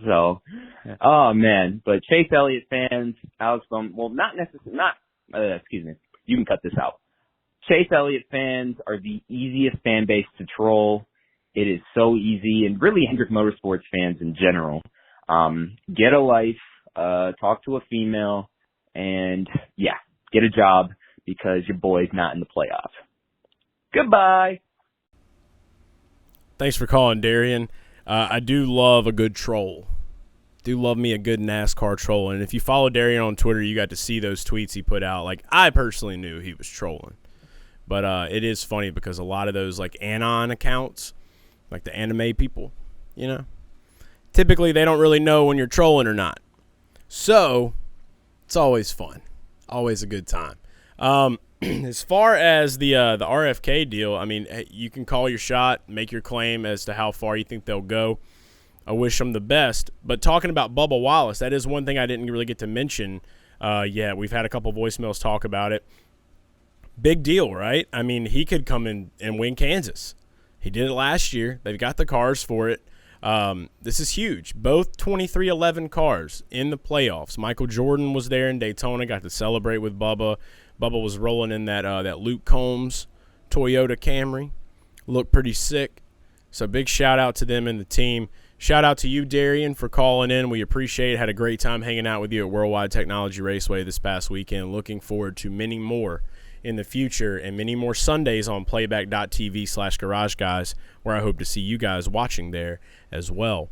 So, oh man, but Chase Elliott fans, Alex Bowman, well, excuse me, you can cut this out. Chase Elliott fans are the easiest fan base to troll. It is so easy, and really Hendrick Motorsports fans in general. Get a life, talk to a female, and yeah, get a job because your boy's not in the playoffs. Goodbye.
Thanks for calling, Darian. I do love a good troll. Do love me a good NASCAR troll. And if you follow Darian on Twitter, you got to see those tweets he put out. Like, I personally knew he was trolling. But it is funny because a lot of those, like, Anon accounts, like the anime people, you know, typically they don't really know when you're trolling or not. So it's always fun. Always a good time. As far as the RFK deal, I mean, you can call your shot, make your claim as to how far you think they'll go. I wish them the best. But talking about Bubba Wallace, that is one thing I didn't really get to mention yet. We've had a couple voicemails talk about it. Big deal, right? I mean, he could come in and win Kansas. He did it last year. They've got the cars for it. This is huge. Both 2311 cars in the playoffs. Michael Jordan was there in Daytona, got to celebrate with Bubba. Bubba was rolling in that Luke Combs Toyota Camry. Looked pretty sick. So big shout out to them and the team. Shout out to you, Darian, for calling in. We appreciate it. Had a great time hanging out with you at Worldwide Technology Raceway this past weekend. Looking forward to many more in the future and many more Sundays on playback.tv/Garage Guys, where I hope to see you guys watching there as well.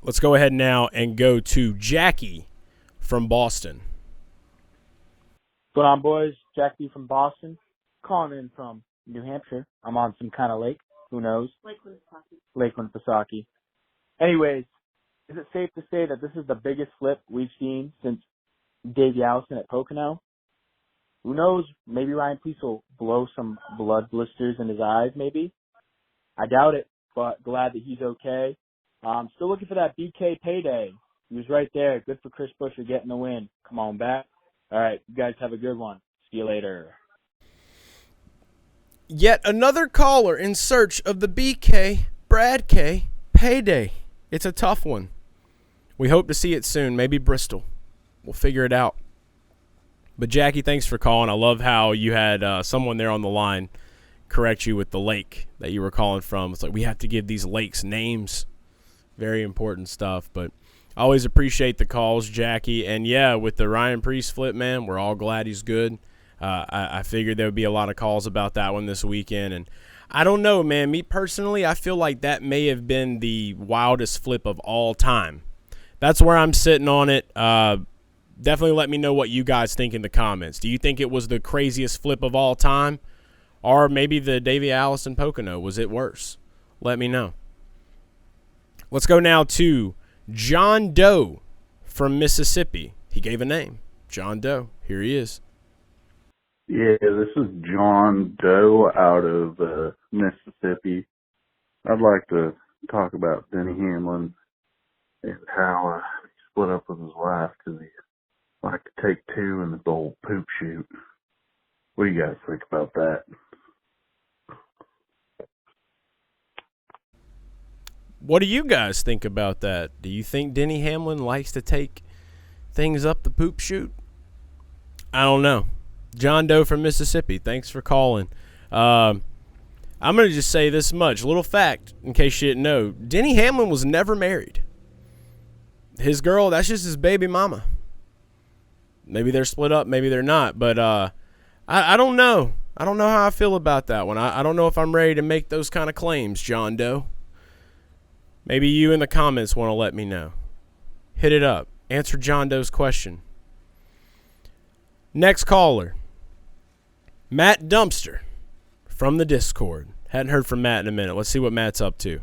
Let's go ahead now and go to Jackie from Boston.
What's going on, boys? Jackie from Boston, calling in from New Hampshire. I'm on some kind of lake. Who knows? Lakeland Pasaki. Anyways, is it safe to say that this is the biggest flip we've seen since Davey Allison at Pocono? Who knows? Maybe Ryan Preece will blow some blood blisters in his eyes, maybe. I doubt it, but glad that he's okay. Still looking for that BK payday. He was right there. Good for Chris Buescher getting the win. Come on back. All right, you guys have a good one. See you later.
Yet another caller in search of the BK Brad K payday. It's a tough one. We hope to see it soon. Maybe Bristol. We'll figure it out. But Jackie, thanks for calling. I love how you had someone there on the line correct you with the lake that you were calling from. It's like we have to give these lakes names. Very important stuff. But I always appreciate the calls, Jackie. And, yeah, with the Ryan Preece flip, man, we're all glad he's good. I figured there would be a lot of calls about that one this weekend. And I don't know, man. Me personally, I feel like that may have been the wildest flip of all time. That's where I'm sitting on it. Definitely let me know what you guys think in the comments. Do you think it was the craziest flip of all time? Or maybe the Davey Allison Pocono, was it worse? Let me know. Let's go now to John Doe from Mississippi. He gave a name. John Doe. Here he is.
Yeah, this is John Doe out of Mississippi. I'd like to talk about Denny Hamlin and how he split up with his wife because he liked to take two in the old poop shoot. What do you guys think about that?
What do you guys think about that? Do you think Denny Hamlin likes to take things up the poop chute? I don't know. John Doe from Mississippi, thanks for calling. I'm going to just say this much. Little fact, in case you didn't know. Denny Hamlin was never married. His girl, that's just his baby mama. Maybe they're split up, maybe they're not. But I don't know. I don't know how I feel about that one. I don't know if I'm ready to make those kind of claims, John Doe. Maybe you in the comments want to let me know. Hit it up. Answer John Doe's question. Next caller. Matt Dumpster from the Discord. Hadn't heard from Matt in a minute. Let's see what Matt's up to.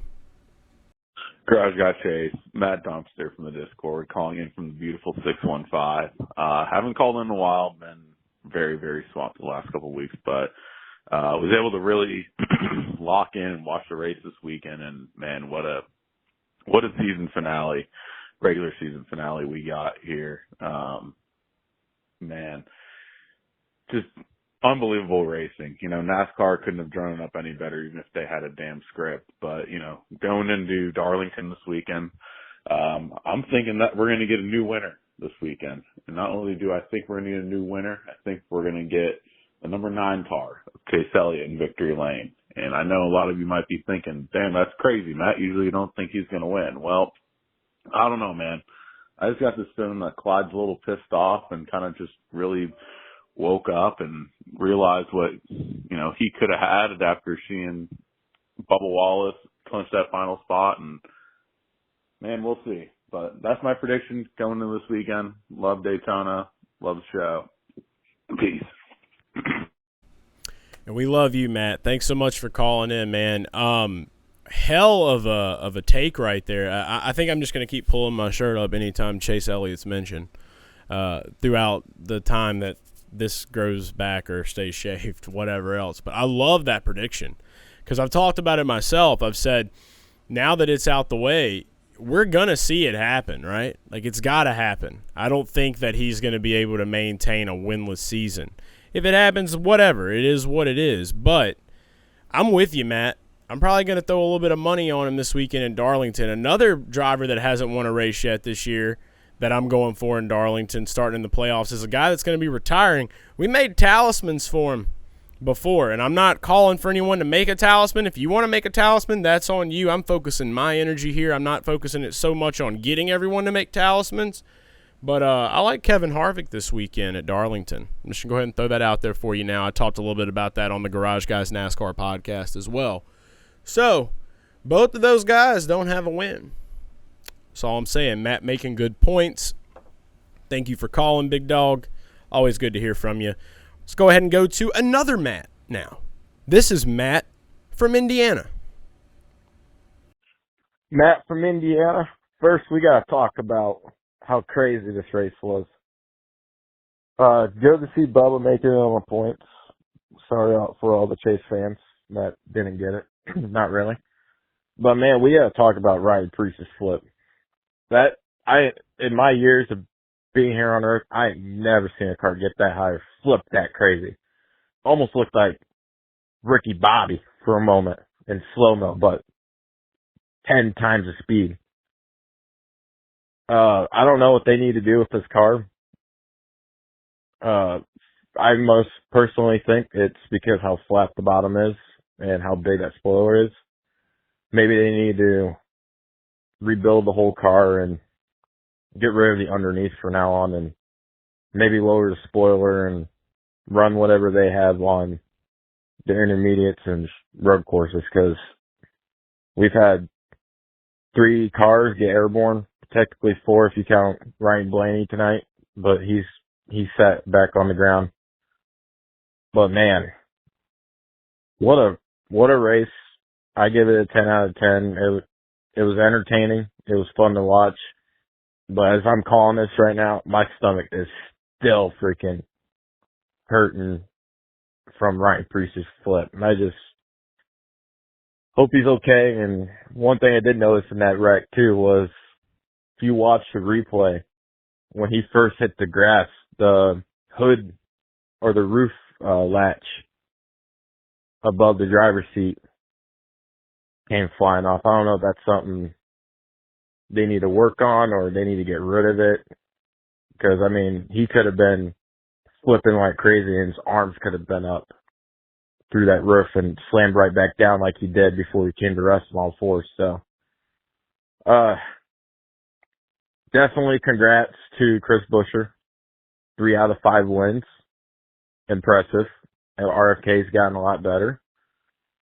Garage Guy Chase, Matt Dumpster from the Discord, calling in from the beautiful 615. Haven't called in a while, been very, very swamped the last couple of weeks, but was able to really lock in and watch the race this weekend, and man, what a season finale, regular season finale we got here. Man, just unbelievable racing. NASCAR couldn't have drawn it up any better, even if they had a damn script. But, going into Darlington this weekend, I'm thinking that we're going to get a new winner this weekend. And not only do I think we're going to get a new winner, I think we're going to get the number 9 car of Chase Elliott in victory lane. And I know a lot of you might be thinking, damn, that's crazy, Matt. Usually you don't think he's going to win. Well, I don't know, man. I just got this feeling that Clyde's a little pissed off and kind of just really woke up and realized what, he could have had after seeing Bubba Wallace clinch that final spot. And, man, we'll see. But that's my prediction going into this weekend. Love Daytona. Love the show. Peace.
And we love you, Matt. Thanks so much for calling in, man. Hell of a take right there. I think I'm just going to keep pulling my shirt up anytime Chase Elliott's mentioned throughout the time that this grows back or stays shaved, whatever else. But I love that prediction because I've talked about it myself. I've said now that it's out the way, we're going to see it happen, right? Like, it's got to happen. I don't think that he's going to be able to maintain a winless season. If it happens, whatever. It is what it is. But I'm with you, Matt. I'm probably going to throw a little bit of money on him this weekend in Darlington. Another driver that hasn't won a race yet this year that I'm going for in Darlington starting in the playoffs is a guy that's going to be retiring. We made talismans for him before, and I'm not calling for anyone to make a talisman. If you want to make a talisman, that's on you. I'm focusing my energy here. I'm not focusing it so much on getting everyone to make talismans. But I like Kevin Harvick this weekend at Darlington. I'm just going to go ahead and throw that out there for you now. I talked a little bit about that on the Garage Guys NASCAR podcast as well. So, both of those guys don't have a win. That's all I'm saying. Matt making good points. Thank you for calling, big dog. Always good to hear from you. Let's go ahead and go to another Matt now. This is Matt from Indiana.
Matt from Indiana. First, we got to talk about how crazy this race was. Good to see Bubba making it on the points. Sorry for all the Chase fans that didn't get it. Not really. But, man, we got to talk about Ryan Preece's flip. In my years of being here on Earth, I ain't never seen a car get that high or flip that crazy. Almost looked like Ricky Bobby for a moment in slow-mo, but 10 times the speed. I don't know what they need to do with this car. I most personally think it's because how flat the bottom is and how big that spoiler is. Maybe they need to rebuild the whole car and get rid of the underneath from now on and maybe lower the spoiler and run whatever they have on the intermediates and road courses, because we've had 3 cars get airborne, technically 4 if you count Ryan Blaney tonight, but he's sat back on the ground. But man, what a race. I give it a 10 out of 10. It was entertaining. It was fun to watch. But as I'm calling this right now, my stomach is still freaking hurting from Ryan Preece's flip. And I just hope he's okay. And one thing I did notice in that wreck too was, if you watch the replay, when he first hit the grass, the hood or the roof latch above the driver's seat came flying off. I don't know if that's something they need to work on or they need to get rid of it. Because, I mean, he could have been flipping like crazy and his arms could have been up through that roof and slammed right back down like he did before he came to rest on all fours. So, definitely congrats to Chris Buescher. 3 out of 5 wins. Impressive. And RFK's gotten a lot better.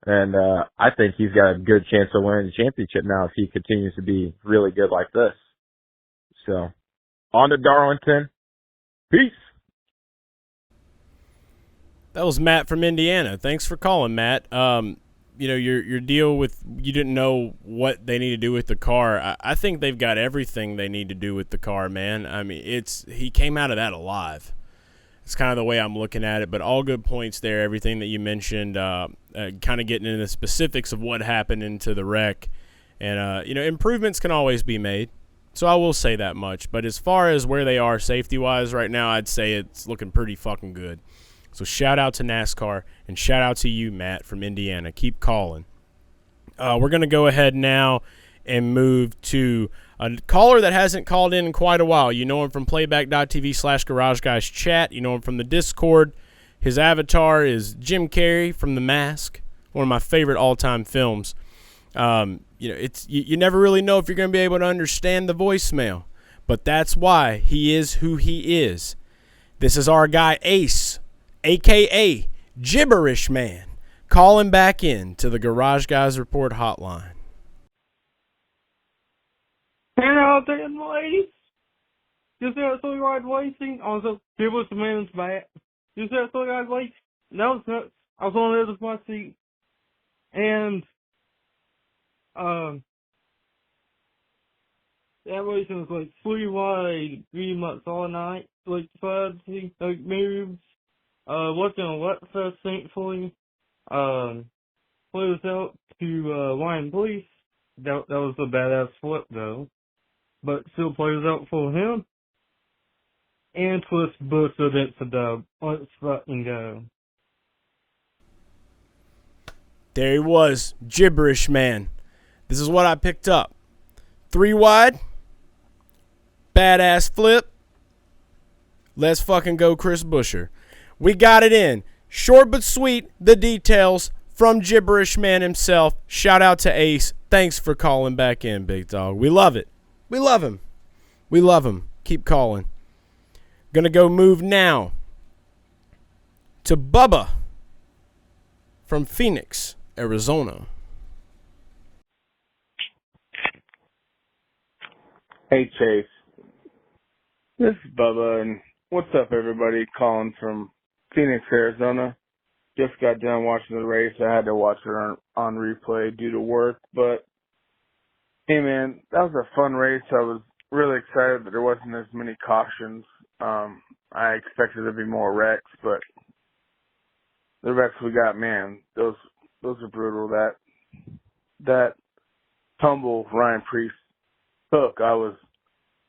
And I think he's got a good chance of winning the championship now if he continues to be really good like this. So, on to Darlington. Peace.
That was Matt from Indiana. Thanks for calling, Matt. Your deal with you didn't know what they need to do with the car. I think they've got everything they need to do with the car, man. I mean, he came out of that alive. It's kind of the way I'm looking at it, but all good points there. Everything that you mentioned, kind of getting into the specifics of what happened into the wreck, and improvements can always be made. So I will say that much. But as far as where they are safety-wise right now, I'd say it's looking pretty fucking good. So shout out to NASCAR, and shout out to you, Matt, from Indiana. Keep calling. We're going to go ahead now and move to a caller that hasn't called in quite a while. You know him from playback.tv/Garage Guys Chat. You know him from the Discord. His avatar is Jim Carrey from The Mask, one of my favorite all-time films. You never really know if you're going to be able to understand the voicemail, but that's why he is who he is. This is our guy Ace, a.k.a. Gibberish Man, calling back in to the Garage Guys Report Hotline.
Hey out there, ladies. You see that silly ride racing? Also, Gibberish Man's back. You see that silly ride racing? That was nuts. I was on the other front seat. And, that racing was like 3 wide, 3 months all night. Like, fancy, like, moves. Watching a wet fest, thankfully. Played us out to, Ryan Police. That was a badass flip, though. But still plays out for him. And Twist boosted it to dub. Let's fucking go.
There he was, Gibberish Man. This is what I picked up. 3 wide. Badass flip. Let's fucking go, Chris Buescher. We got it in. Short but sweet, the details from Gibberish Man himself. Shout out to Ace. Thanks for calling back in, big dog. We love it. We love him. We love him. Keep calling. Gonna go move now to Bubba from Phoenix, Arizona.
Hey, Chase. This is Bubba, and what's up, everybody? Calling from Phoenix, Arizona. Just got done watching the race. I had to watch it on replay due to work, but hey, man, that was a fun race. I was really excited that there wasn't as many cautions. I expected there to be more wrecks, but the wrecks we got, man, those are brutal. That tumble Ryan Preece took, I was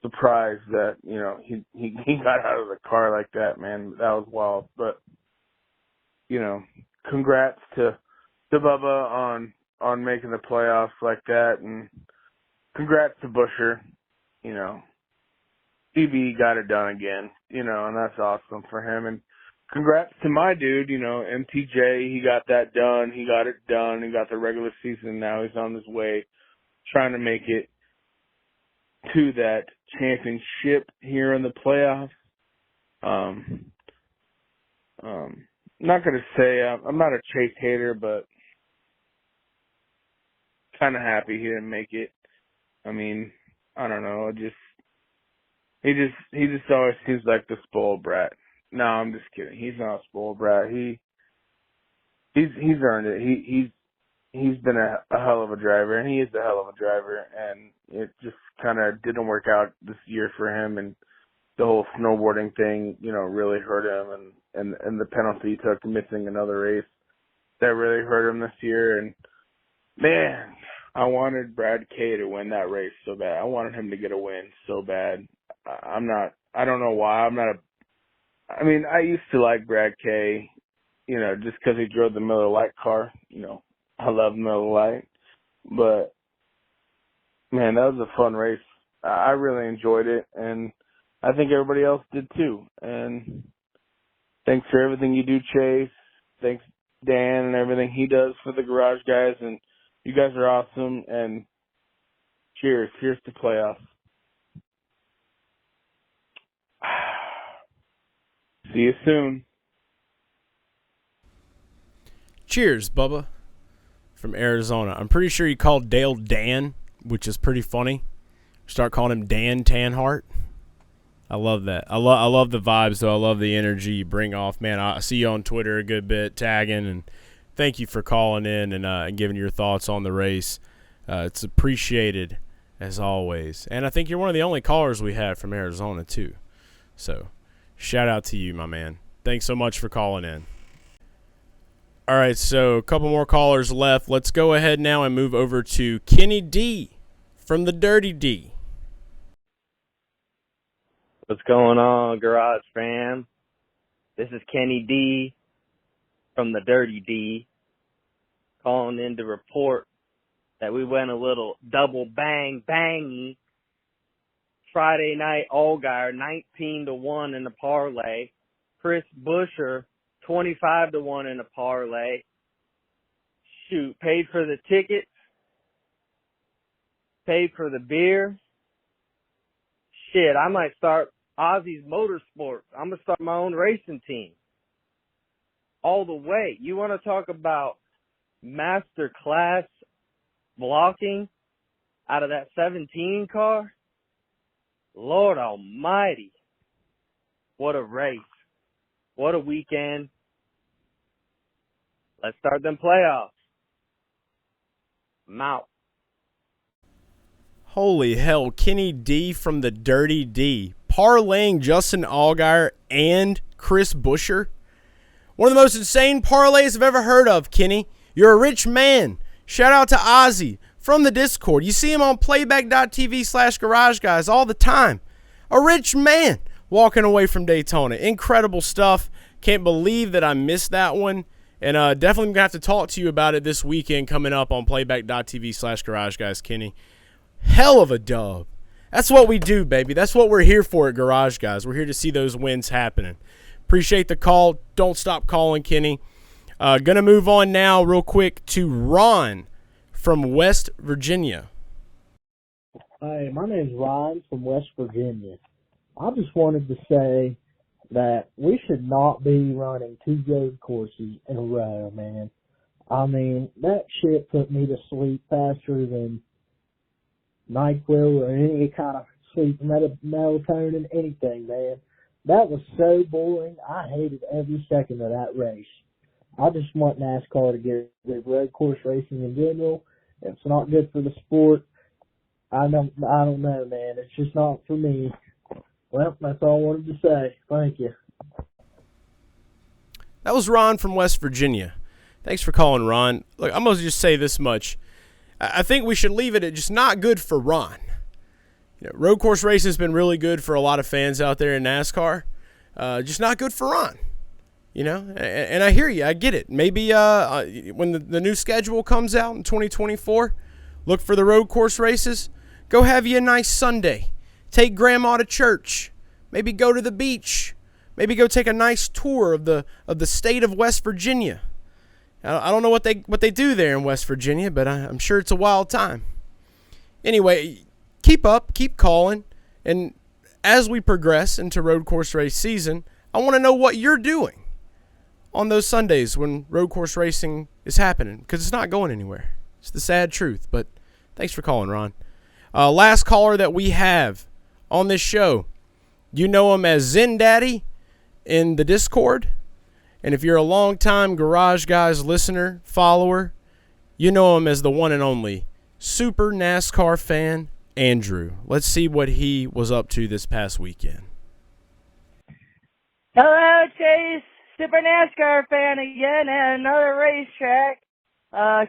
surprised that, he got out of the car like that, man. That was wild. But, congrats to Bubba on making the playoffs like that, and congrats to Buescher. CB got it done again, and that's awesome for him. And congrats to my dude, MTJ. He got that done. He got it done. He got the regular season. Now he's on his way, trying to make it to that championship here in the playoffs. Not gonna say I'm not a Chase hater, but kind of happy he didn't make it. I mean, I don't know. He just always seems like the spoiled brat. No, I'm just kidding. He's not a spoiled brat. He's earned it. He's been a hell of a driver, and he is a hell of a driver. And it just kind of didn't work out this year for him, and the whole snowboarding thing, really hurt him, and the penalty he took, missing another race, that really hurt him this year. And man, I wanted Brad K to win that race so bad. I wanted him to get a win so bad. I don't know why. I used to like Brad K, just because he drove the Miller Lite car. I love Miller Lite. But, man, that was a fun race. I really enjoyed it, and I think everybody else did too. And thanks for everything you do, Chase. Thanks, Dan, and everything he does for the Garage Guys. And you guys are awesome, and cheers. Here's to playoffs. See you soon.
Cheers, Bubba from Arizona. I'm pretty sure you called Dale Dan, which is pretty funny. Start calling him Dan Tanhart. I love that. I love the vibes, though. I love the energy you bring off. Man, I see you on Twitter a good bit, tagging, and thank you for calling in and giving your thoughts on the race. It's appreciated, as always. And I think you're one of the only callers we had from Arizona, too. So, shout out to you, my man. Thanks so much for calling in. All right, so a couple more callers left. Let's go ahead now and move over to Kenny D from the Dirty D.
What's going on, Garage fam? This is Kenny D from the Dirty D, calling in to report that we went a little double bangy Friday night Allgaier 19-1 in the parlay. Chris Buescher 25-1 in the parlay. Shoot, paid for the tickets, paid for the beer. Shit, I might start Ozzy's Motorsports. I'm gonna start my own racing team. All the way. You want to talk about master class blocking out of that 17 car? Lord almighty. What a race. What a weekend. Let's start them playoffs. I'm out.
Holy hell, Kenny D from the Dirty D. Parlaying Justin Allgaier and Chris Buescher. One of the most insane parlays I've ever heard of, Kenny. You're a rich man. Shout out to Ozzy from the Discord. You see him on playback.tv/Garage Guys all the time. A rich man walking away from Daytona. Incredible stuff. Can't believe that I missed that one. And definitely going to have to talk to you about it this weekend coming up on playback.tv/Garage Guys, Kenny. Hell of a dub. That's what we do, baby. That's what we're here for at Garage Guys. We're here to see those wins happening. Appreciate the call. Don't stop calling, Kenny. Going to move on now real quick to Ron from West Virginia.
Hi, my name's Ron from West Virginia. I just wanted to say that we should not be running 2 road courses in a row, man. I mean, that shit put me to sleep faster than NyQuil or any kind of sleep melatonin, anything, man. That was so boring. I hated every second of that race. I just want NASCAR to get rid of road course racing in general. It's not good for the sport. I don't know, man. It's just not for me. Well, that's all I wanted to say. Thank you.
That was Ron from West Virginia. Thanks for calling, Ron. Look, I'm going to just say this much. I think we should leave it at just not good for Ron. You know, road course racing has been really good for a lot of fans out there in NASCAR. Just not good for Ron. You know, and I hear you. I get it. Maybe when the new schedule comes out in 2024, look for the road course races. Go have you a nice Sunday. Take grandma to church. Maybe go to the beach. Maybe go take a nice tour of the state of West Virginia. I don't know what they do there in West Virginia, but I'm sure it's a wild time. Anyway, keep up, keep calling, and as we progress into road course race season, I want to know what you're doing on those Sundays when road course racing is happening, because it's not going anywhere. It's the sad truth, but thanks for calling, Ron. Last caller that we have on this show, you know him as Zen Daddy in the Discord. And if you're a long-time Garage Guys listener, follower, you know him as the one and only Super NASCAR fan, Andrew. Let's see what he was up to this past weekend.
Hello, Chase. Super NASCAR fan again at another racetrack.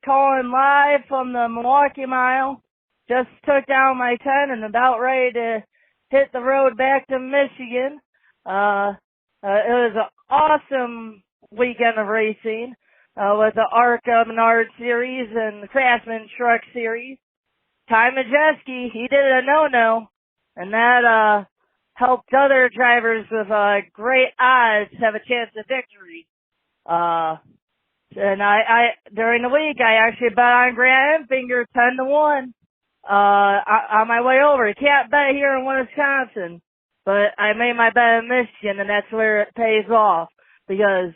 Calling live from the Milwaukee Mile. Just took down my 10 and about ready to hit the road back to Michigan. It was an awesome weekend of racing with the ARCA Menard Series and the Craftsman Truck Series. Ty Majeski, he did a no-no, and that helped other drivers with great odds have a chance of victory. And I during the week, I actually bet on Grant Enfinger 10-1 on my way over. You can't bet here in Wisconsin. But I made my bet in Michigan, and that's where it pays off, because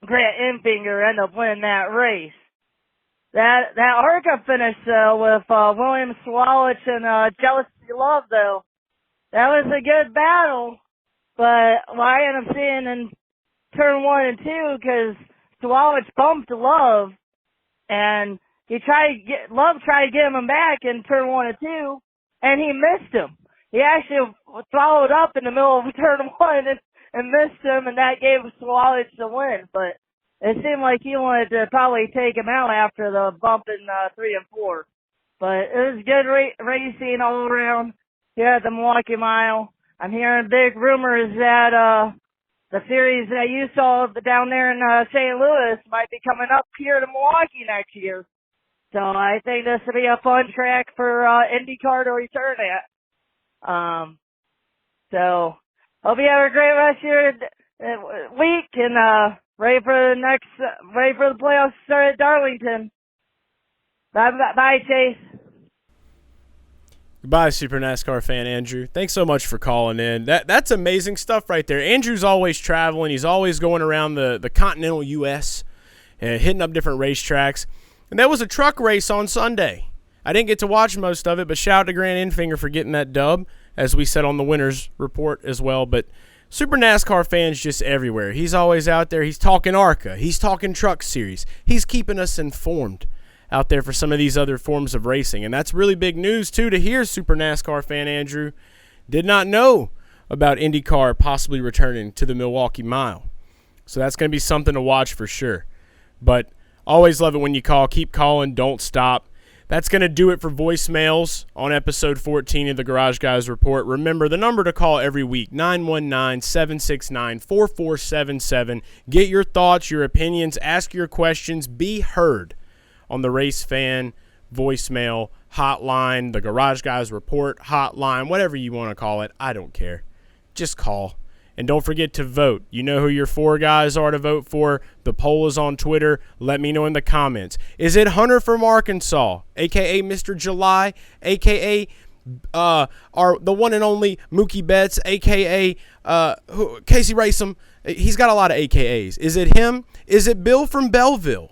Grant Enfinger ended up winning that race. That ARCA finish, though, with William Swalwich and Jealousy Love, though, that was a good battle. But what I ended up seeing in turn 1 and 2, because Swalwich bumped Love, and Love tried to get him back in turn 1 and 2, and he missed him. He actually followed up in the middle of turn 1 and missed him, and that gave Swalwich the win. But it seemed like he wanted to probably take him out after the bump in 3 and 4. But it was good racing all around here at the Milwaukee Mile. I'm hearing big rumors that the series that you saw down there in St. Louis might be coming up here to Milwaukee next year. So I think this will be a fun track for IndyCar to return at. So hope you have a great rest of your week and ready for the playoffs to start at Darlington. Bye, Chase.
Goodbye, Super NASCAR fan Andrew. Thanks so much for calling in. That's amazing stuff right there. Andrew's always traveling. He's always going around the continental U.S. and hitting up different racetracks. And there was a truck race on Sunday. I didn't get to watch most of it, but shout out to Grant Enfinger for getting that dub, as we said on the winners report as well. But Super NASCAR fans just everywhere. He's always out there. He's talking ARCA. He's talking Truck Series. He's keeping us informed out there for some of these other forms of racing. And that's really big news, too, to hear, Super NASCAR fan Andrew. Did not know about IndyCar possibly returning to the Milwaukee Mile. So that's going to be something to watch for sure. But always love it when you call. Keep calling. Don't stop. That's going to do it for voicemails on episode 14 of the Garage Guys Report. Remember, the number to call every week, 919-769-4477. Get your thoughts, your opinions, ask your questions, be heard on the Race Fan voicemail hotline, the Garage Guys Report hotline, whatever you want to call it. I don't care. Just call. And don't forget to vote. You know who your 4 guys are to vote for. The poll is on Twitter. Let me know in the comments. Is it Hunter from Arkansas, a.k.a. Mr. July, a.k.a. the one and only Mookie Betts, a.k.a. Casey Racem? He's got a lot of AKAs. Is it him? Is it Bill from Belleville?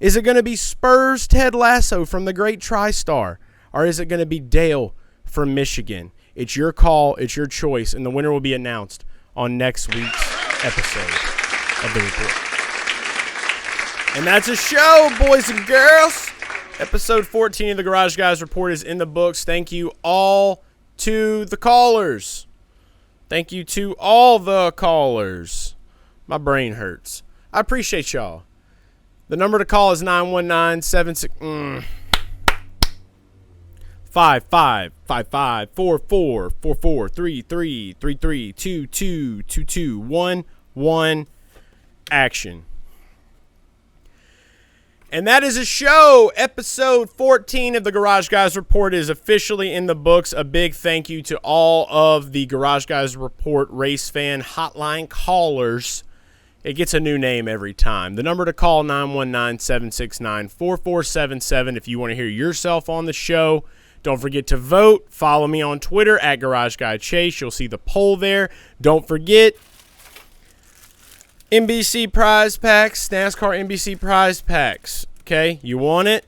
Is it going to be Spurs Ted Lasso from the Great TriStar? Or is it going to be Dale from Michigan? It's your call. It's your choice. And the winner will be announced on next week's episode of the report. And that's a show, boys and girls. Episode 14 of the Garage Guys Report is in the books. Thank you all to the callers. Thank you to all the callers. My brain hurts. I appreciate y'all. The number to call is 919-76... 55-44-44-33-33-22-22-11 action. And that is a show. Episode 14 of the Garage Guys Report is officially in the books. A big thank you to all of the Garage Guys Report race fan hotline callers. It gets a new name every time. The number to call, 919-769-4477 if you want to hear yourself on the show. Don't forget to vote. Follow me on Twitter at Garage Guy Chase. You'll see the poll there. Don't forget NBC prize packs, NASCAR NBC prize packs. Okay, you want it?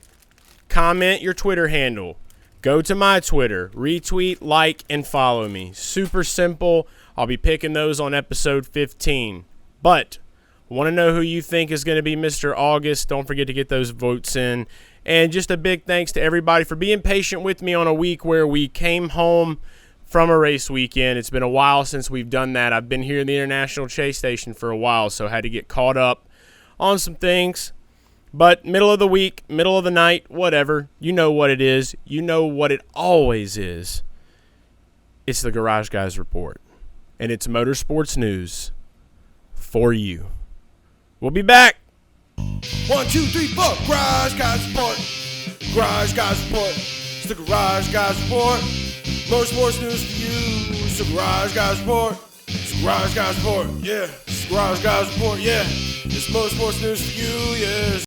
Comment your Twitter handle. Go to my Twitter. Retweet, like, and follow me. Super simple. I'll be picking those on episode 15. But want to know who you think is going to be Mr. August? Don't forget to get those votes in. And just a big thanks to everybody for being patient with me on a week where we came home from a race weekend. It's been a while since we've done that. I've been here in the International Chase Station for a while, so I had to get caught up on some things. But middle of the week, middle of the night, whatever. You know what it is. You know what it always is. It's the Garage Guys Report. And it's motorsports news for you. We'll be back.
1, 2, 3, 4. Garage Guys Report. Garage Guys Report. It's the Garage Guys Report. Motorsports news for you. It's the Garage Guys Report. It's the Garage Guys Report. Yeah. It's the Garage Guys Report. Yeah. It's motorsports news for you. Yeah.